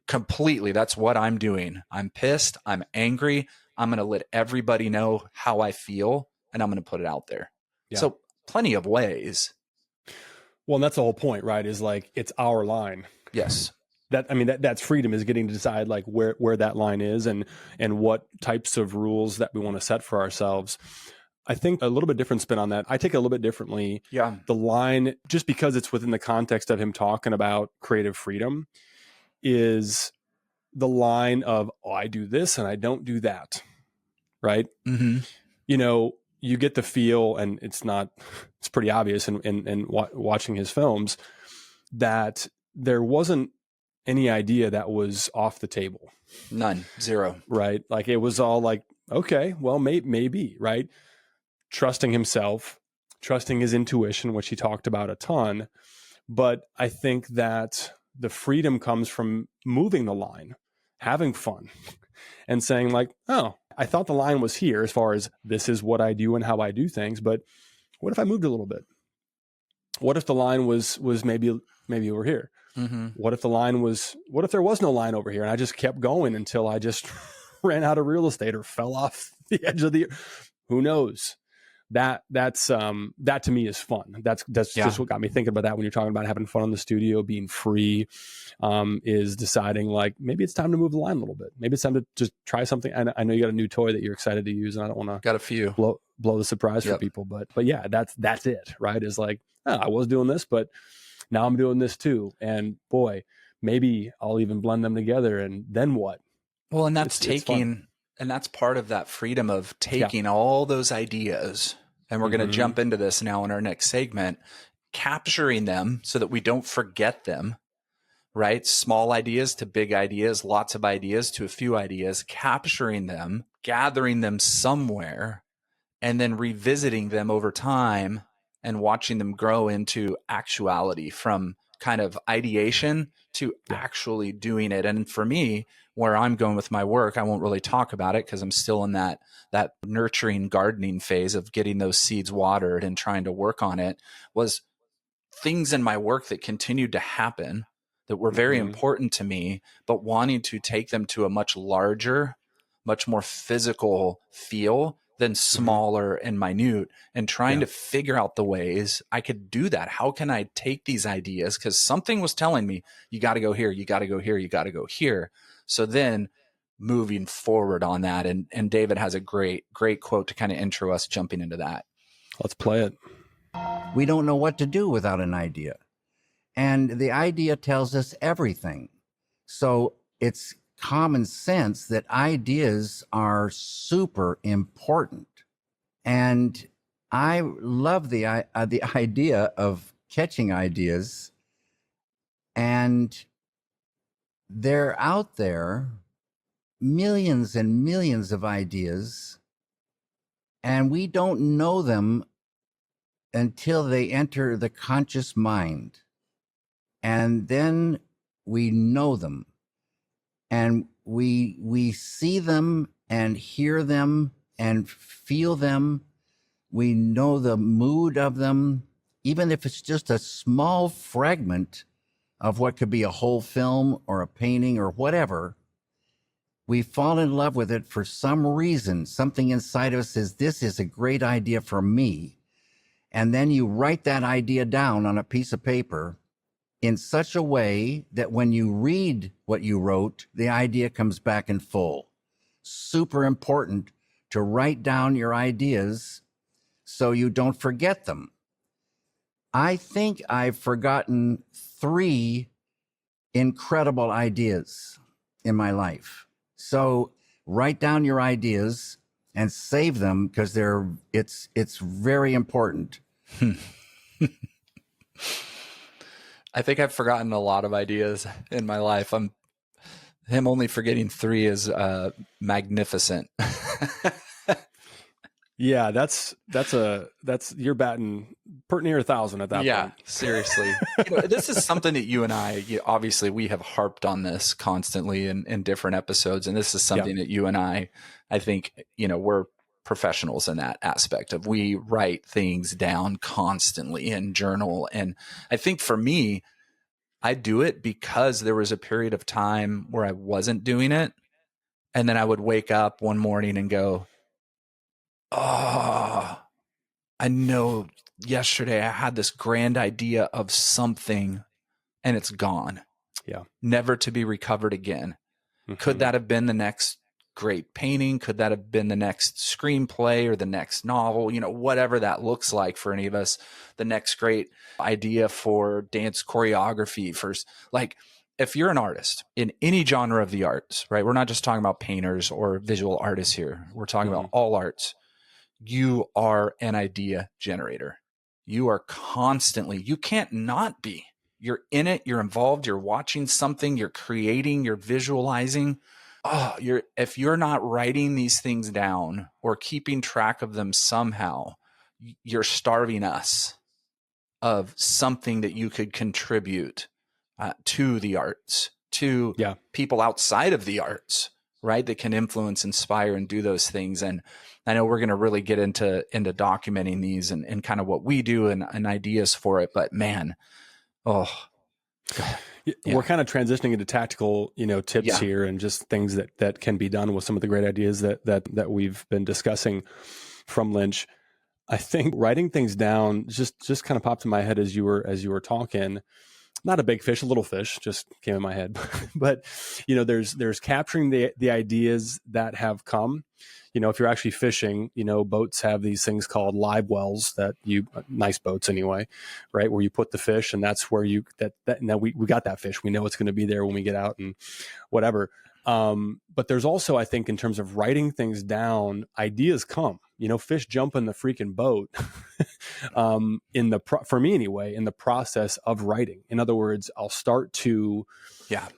Completely. That's what I'm doing. I'm pissed. I'm angry. I'm going to let everybody know how I feel, and I'm going to put it out there. Yeah. So plenty of ways. Well, and that's the whole point, right? Is like, it's our line. Yes. That's freedom, is getting to decide like where that line is and what types of rules that we want to set for ourselves. I think a little bit different spin on that. I take it a little bit differently. Yeah. The line, just because it's within the context of him talking about creative freedom, is the line of, I do this and I don't do that. Right. You get the feel, and it's pretty obvious in watching his films, that there wasn't any idea that was off the table. None. Zero. Right. Like it was all like, okay, well, maybe, right. Trusting himself, trusting his intuition, which he talked about a ton. But I think that the freedom comes from moving the line, having fun, and saying like, oh, I thought the line was here as far as this is what I do and how I do things. But what if I moved a little bit? What if the line was maybe over here? What if there was no line over here and I just kept going until I just ran out of real estate or fell off the edge of who knows? That to me is fun. That's just what got me thinking about that when you're talking about having fun in the studio, being free, is deciding like, maybe it's time to move the line a little bit. Maybe it's time to just try something. And I know you got a new toy that you're excited to use, and I don't want to got a few blow the surprise for people, but yeah, that's it, right? Is like, I was doing this, but now I'm doing this too. And boy, maybe I'll even blend them together, and then what? Well, and that's and that's part of that freedom of taking all those ideas. And we're going to jump into this now in our next segment, capturing them so that we don't forget them, right? Small ideas to big ideas, lots of ideas to a few ideas, capturing them, gathering them somewhere, and then revisiting them over time and watching them grow into actuality, from kind of ideation to actually doing it. And for me, where I'm going with my work, I won't really talk about it because I'm still in that nurturing gardening phase of getting those seeds watered and trying to work on it, was things in my work that continued to happen that were very important to me, but wanting to take them to a much larger, much more physical feel than smaller and minute, and trying to figure out the ways I could do that. How can I take these ideas? Because something was telling me, you got to go here, you got to go here, you got to go here. So then moving forward on that. And David has a great quote to kind of intro us jumping into that. Let's play it. We don't know what to do without an idea. And the idea tells us everything. So it's common sense that ideas are super important. And I love the idea of catching ideas And they're out there, millions and millions of ideas, and we don't know them until they enter the conscious mind. And then we know them, and we see them and hear them and feel them. We know the mood of them, even if it's just a small fragment of what could be a whole film or a painting or whatever. We fall in love with it for some reason. Something inside of us says, this is a great idea for me. And then you write that idea down on a piece of paper in such a way that when you read what you wrote, the idea comes back in full. Super important to write down your ideas so you don't forget them. I think I've forgotten 3 incredible ideas in my life. So write down your ideas and save them, because it's very important. I think I've forgotten a lot of ideas in my life. Him only forgetting 3 is magnificent. Yeah, that's you're batting pretty near 1,000 at that point. Yeah, seriously. This is something that you and I, obviously we have harped on this constantly in different episodes. And this is something that you and I think, we're professionals in that aspect of, we write things down constantly and journal. And I think for me, I do it because there was a period of time where I wasn't doing it. And then I would wake up one morning and go, oh, I know yesterday I had this grand idea of something and it's gone. Yeah. Never to be recovered again. Mm-hmm. Could that have been the next great painting? Could that have been the next screenplay or the next novel? Whatever that looks like for any of us, the next great idea for dance choreography, if you're an artist in any genre of the arts, right? We're not just talking about painters or visual artists here. We're talking about all arts. You are an idea generator. You are constantly, you can't not be. You're in it, you're involved, you're watching something, you're creating, you're visualizing. If you're not writing these things down or keeping track of them somehow, you're starving us of something that you could contribute to the arts, to people outside of the arts, right? That can influence, inspire, and do those things. And I know we're going to really get into documenting these and kind of what we do and ideas for it. But man, God. Yeah. We're kind of transitioning into tactical, tips here and just things that can be done with some of the great ideas that we've been discussing from Lynch. I think writing things down just kind of popped in my head as you were talking. Not a big fish, a little fish just came in my head, but there's capturing the ideas that have come. If you're actually fishing, boats have these things called live wells nice boats anyway, right? Where you put the fish and that's where now we got that fish. We know it's going to be there when we get out and whatever. But there's also, I think, in terms of writing things down, ideas come. Fish jump in the freaking boat. For me anyway, in the process of writing. In other words, I'll start to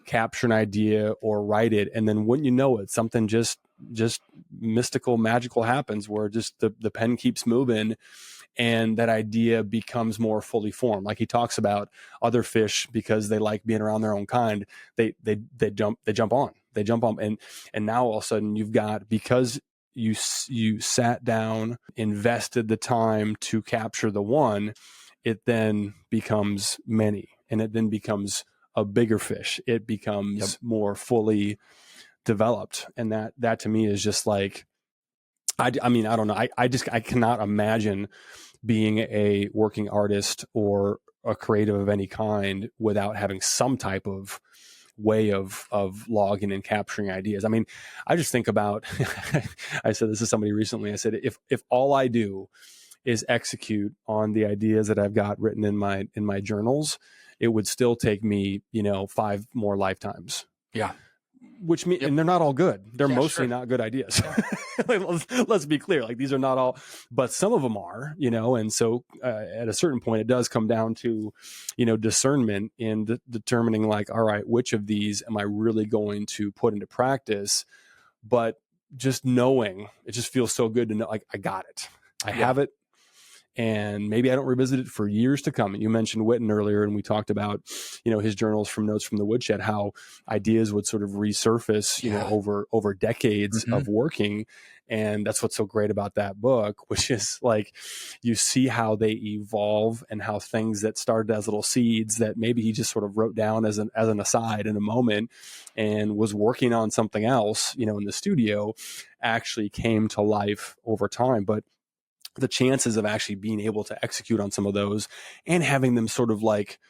capture an idea or write it, and then wouldn't you know it, something just mystical, magical happens where just the pen keeps moving. And that idea becomes more fully formed. Like he talks about other fish, because they like being around their own kind. They jump on. And now all of a sudden you've got, because you sat down, invested the time to capture the one, it then becomes many, and it then becomes a bigger fish. It becomes more fully developed, and that to me is just like, I mean, I don't know. I cannot imagine being a working artist or a creative of any kind without having some type of way of logging and capturing ideas. I mean, I just think about, I said this to somebody recently. I said, if all I do is execute on the ideas that I've got written in my journals, it would still take me, 5 more lifetimes. Yeah. which mean, and they're not all good. They're Yeah, mostly sure. not good ideas. Like, let's be clear. Like, these are not all, but some of them are, and so at a certain point, it does come down to, discernment in determining, like, all right, which of these am I really going to put into practice? But just knowing, it just feels so good to know, like, I got it. I have it. And maybe I don't revisit it for years to come. And you mentioned Witten earlier, and we talked about, his journals from Notes from the Woodshed, how ideas would sort of resurface, over decades of working. And that's what's so great about that book, which is like, you see how they evolve and how things that started as little seeds that maybe he just sort of wrote down as an aside in a moment and was working on something else, in the studio, actually came to life over time. But the chances of actually being able to execute on some of those and having them sort of like,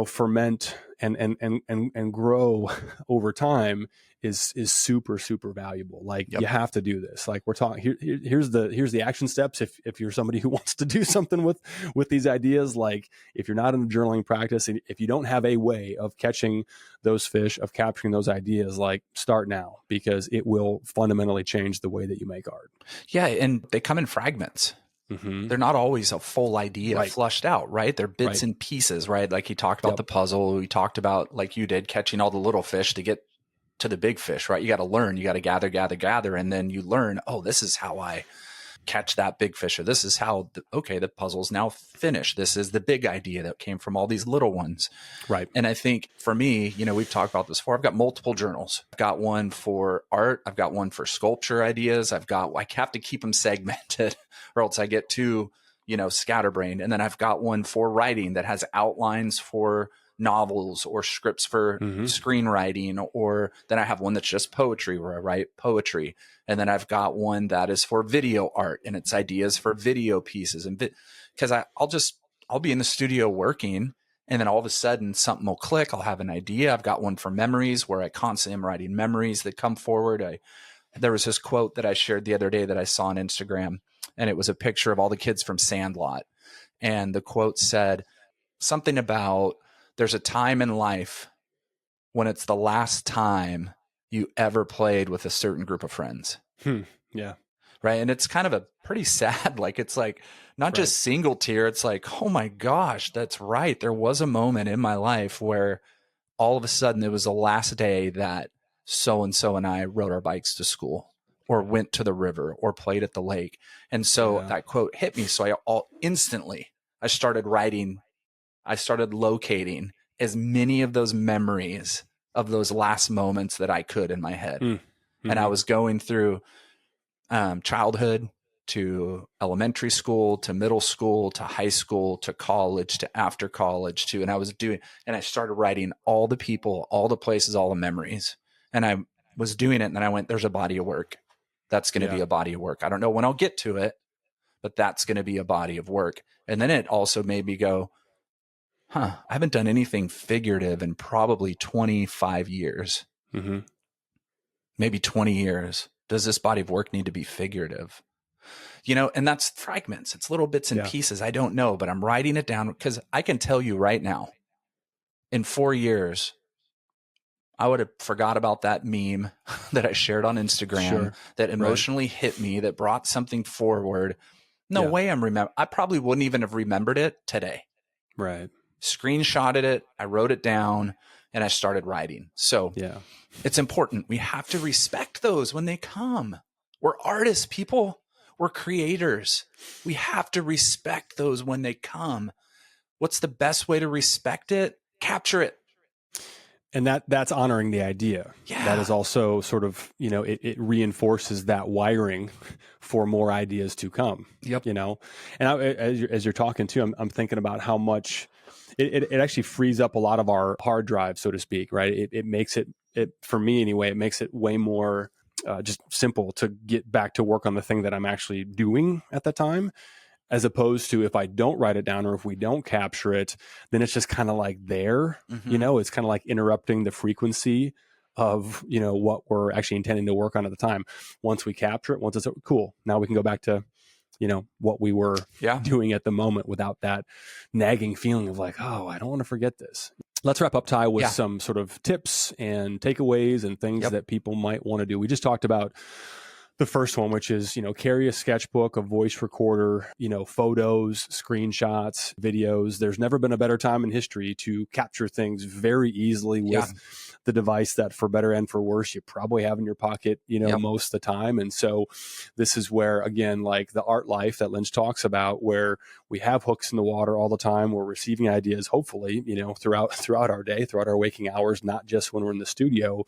ferment and grow over time is super, super valuable. Like, you have to do this. Like, we're talking here's the action steps. If you're somebody who wants to do something with these ideas, like, if you're not in a journaling practice, and if you don't have a way of catching those fish, of capturing those ideas, like, start now, because it will fundamentally change the way that you make art. Yeah. And they come in fragments. They're not always a full idea flushed out, right? They're bits and pieces, right? Like, he talked about the puzzle. We talked about, like you did, catching all the little fish to get to the big fish, right? You got to learn, you got to gather. And then you learn, oh, this is how I catch that big fish, or this is how, the puzzle's now finished. This is the big idea that came from all these little ones. Right. And I think for me, we've talked about this before. I've got multiple journals. I've got one for art. I've got one for sculpture ideas. I have to keep them segmented or else I get too, scatterbrained. And then I've got one for writing that has outlines for novels or scripts for screenwriting, or then I have one that's just poetry where I write poetry. And then I've got one that is for video art, and it's ideas for video pieces. And because I'll be in the studio working, and then all of a sudden something will click. I'll have an idea. I've got one for memories where I constantly am writing memories that come forward. There was this quote that I shared the other day that I saw on Instagram, and it was a picture of all the kids from Sandlot. And the quote said something about, there's a time in life when it's the last time you ever played with a certain group of friends. Yeah. Right. And it's kind of a pretty sad, like, it's like not just single tear. It's like, oh my gosh, that's right. There was a moment in my life where all of a sudden it was the last day that so-and-so and I rode our bikes to school, or went to the river, or played at the lake. And so that quote hit me. So I started writing. I started locating as many of those memories of those last moments that I could in my head. And I was going through childhood to elementary school, to middle school, to high school, to college, to after college, and I started writing all the people, all the places, all the memories. And I was doing it, and then I went, there's a body of work. That's going to be a body of work. I don't know when I'll get to it, but that's going to be a body of work. And then it also made me go, I haven't done anything figurative in probably 25 years, maybe 20 years. Does this body of work need to be figurative? And that's fragments. It's little bits and pieces. I don't know, but I'm writing it down, because I can tell you right now, in 4 years, I would have forgot about that meme that I shared on Instagram that emotionally hit me, that brought something forward. No way I probably wouldn't even have remembered it today. Right. Screenshotted it, I wrote it down, and I started writing. So it's important. We have to respect those when they come. We're artists, people. We're creators. We have to respect those when they come. What's the best way to respect it? Capture it. And that's honoring the idea. Yeah. That is also sort of, it reinforces that wiring for more ideas to come. Yep. And as you're talking too, I'm thinking about how much it actually frees up a lot of our hard drive, so to speak, right? It makes it, for me anyway, it makes it way more just simple to get back to work on the thing that I'm actually doing at the time, as opposed to if I don't write it down, or if we don't capture it, then it's just kind of like there, it's kind of like interrupting the frequency of, what we're actually intending to work on at the time. Once we capture it, once it's cool, now we can go back to, what we were doing at the moment, without that nagging feeling of like, oh, I don't want to forget this. let's wrap up, Ty, with Yeah. some sort of tips and takeaways and things that people might want to do. We just talked about the first one, which is, carry a sketchbook, a voice recorder, photos, screenshots, videos. There's never been a better time in history to capture things very easily with the device that, for better and for worse, you probably have in your pocket, most of the time. And so this is where, again, like the art life that Lynch talks about, where we have hooks in the water all the time. We're receiving ideas, hopefully, throughout our day, throughout our waking hours, not just when we're in the studio.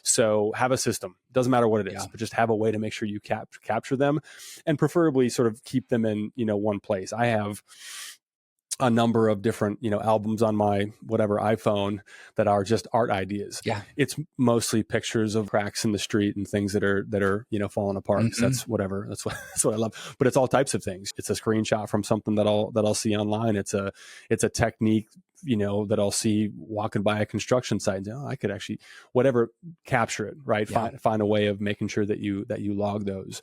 So have a system. Doesn't matter what it is, but just have a way to make sure you capture them, and preferably sort of keep them in, one place. I have a number of different, albums on my whatever iPhone that are just art ideas. Yeah. It's mostly pictures of cracks in the street and things that are, falling apart. Mm-hmm. So that's whatever. That's what I love. But it's all types of things. It's a screenshot from something that I'll see online. It's a technique, that I'll see walking by a construction site. And, I could actually, whatever, capture it, right? Yeah. Find a way of making sure that you log those.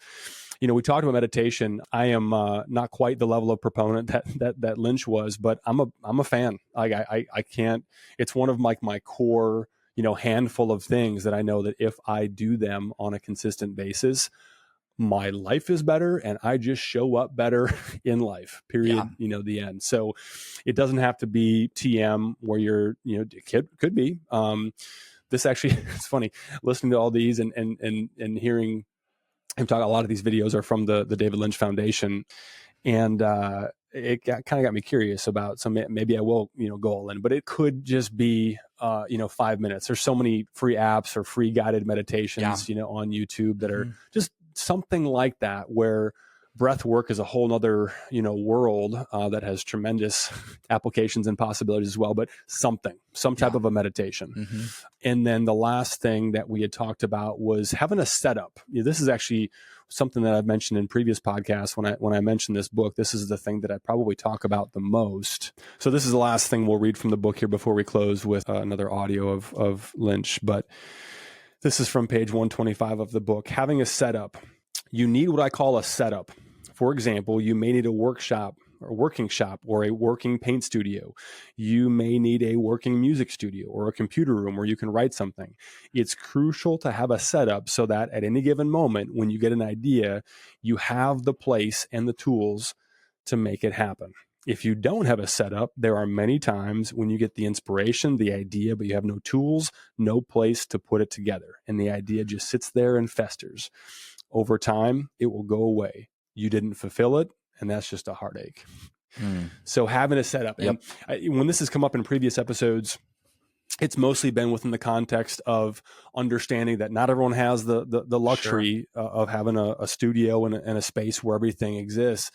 We talked about meditation. I am not quite the level of proponent that Lynch was, but I'm a fan. I can't. It's one of my core, handful of things that I know that if I do them on a consistent basis, my life is better and I just show up better in life, period. Yeah. The end. So it doesn't have to be TM where you're, it could be. This actually, it's funny listening to all these and hearing him talk. A lot of these videos are from the David Lynch Foundation, and it kind of got me curious about. So maybe I will, go all in. But it could just be, 5 minutes. There's so many free apps or free guided meditations, on YouTube that are just something like that, where breath work is a whole nother, world that has tremendous applications and possibilities as well, but some type of a meditation. Mm-hmm. And then the last thing that we had talked about was having a setup. This is actually something that I've mentioned in previous podcasts. When I mentioned this book, this is the thing that I probably talk about the most. So this is the last thing we'll read from the book here before we close with another audio of Lynch. But this is from page 125 of the book. Having a setup. You need what I call a setup. For example, you may need a workshop or working shop or a working paint studio. You may need a working music studio or a computer room where you can write something. It's crucial to have a setup so that at any given moment, when you get an idea, you have the place and the tools to make it happen. If you don't have a setup, there are many times when you get the inspiration, the idea, but you have no tools, no place to put it together. And the idea just sits there and festers. Over time, it will go away. You didn't fulfill it, and that's just a heartache. So having a setup. Yep. And when this has come up in previous episodes, it's mostly been within the context of understanding that not everyone has the luxury of having a studio and a space where everything exists.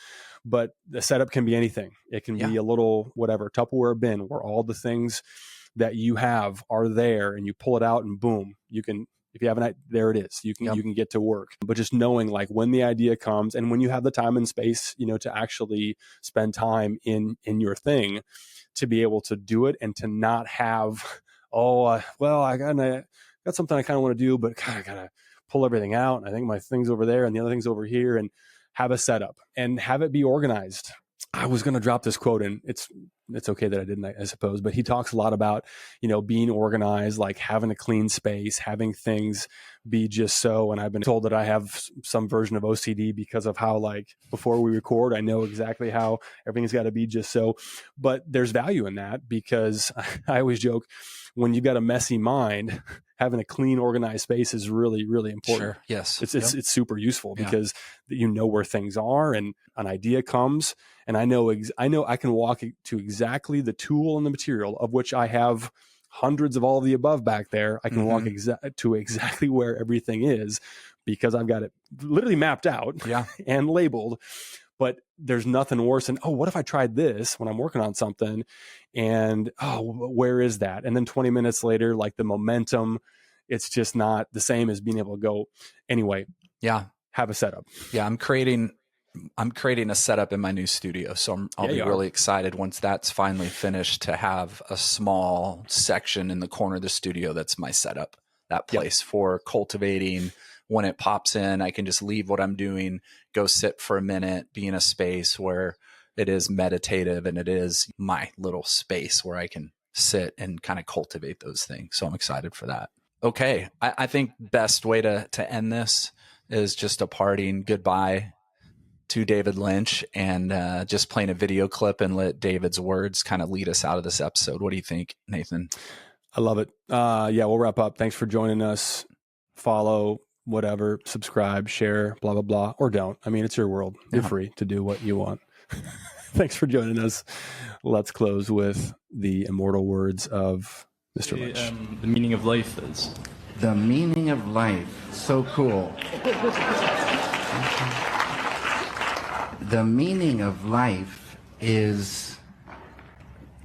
But the setup can be anything. It can be a little whatever Tupperware bin where all the things that you have are there, and you pull it out and boom, you can. If you have an idea, there it is. You can get to work. But just knowing like when the idea comes and when you have the time and space, to actually spend time in your thing, to be able to do it and to not have, I got something I kind of want to do, but God, I gotta pull everything out. And I think my thing's over there and the other thing's over here, and have a setup and have it be organized. I was going to drop this quote in. It's okay that I didn't, I suppose, but he talks a lot about, being organized, like having a clean space, having things be just so. And I've been told that I have some version of OCD because of how, like, before we record, I know exactly how everything's got to be just so. But there's value in that, because I always joke, when you've got a messy mind, having a clean, organized space is really, really important. Sure. Yes. It's super useful because you know where things are, and an idea comes, and I know I can walk to exactly the tool and the material, of which I have hundreds of all of the above back there. I can walk to exactly where everything is, because I've got it literally mapped out and labeled. But there's nothing worse than, what if I tried this when I'm working on something, and where is that? And then 20 minutes later, like the momentum, it's just not the same as being able to go. Anyway, have a setup. Yeah, I'm creating a setup in my new studio, so I'll be really excited once that's finally finished to have a small section in the corner of the studio that's my setup, that place for cultivating. When it pops in, I can just leave what I'm doing, go sit for a minute, be in a space where it is meditative and it is my little space where I can sit and kind of cultivate those things. So I'm excited for that. Okay. I think best way to end this is just a parting goodbye to David Lynch and just playing a video clip and let David's words kind of lead us out of this episode. What do you think, Nathan? I love it. Yeah, we'll wrap up. Thanks for joining us. Follow, whatever, subscribe, share, blah, blah, blah, or don't. I mean, it's your world. You're free to do what you want. Thanks for joining us. Let's close with the immortal words of Mr. Lynch. The meaning of life is? The meaning of life. So cool. The meaning of life is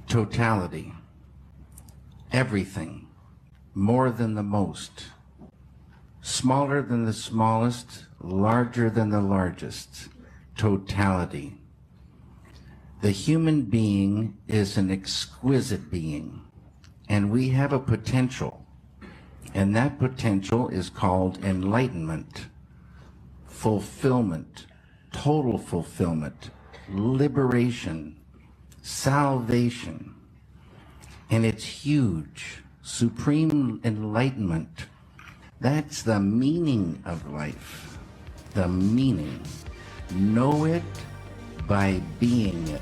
totality. Everything. More than the most. Smaller than the smallest. Larger than the largest. Totality. The human being is an exquisite being, and we have a potential, and that potential is called enlightenment, fulfillment, total fulfillment, liberation, salvation, and it's huge, supreme enlightenment. That's the meaning of life, the meaning. Know it by being it.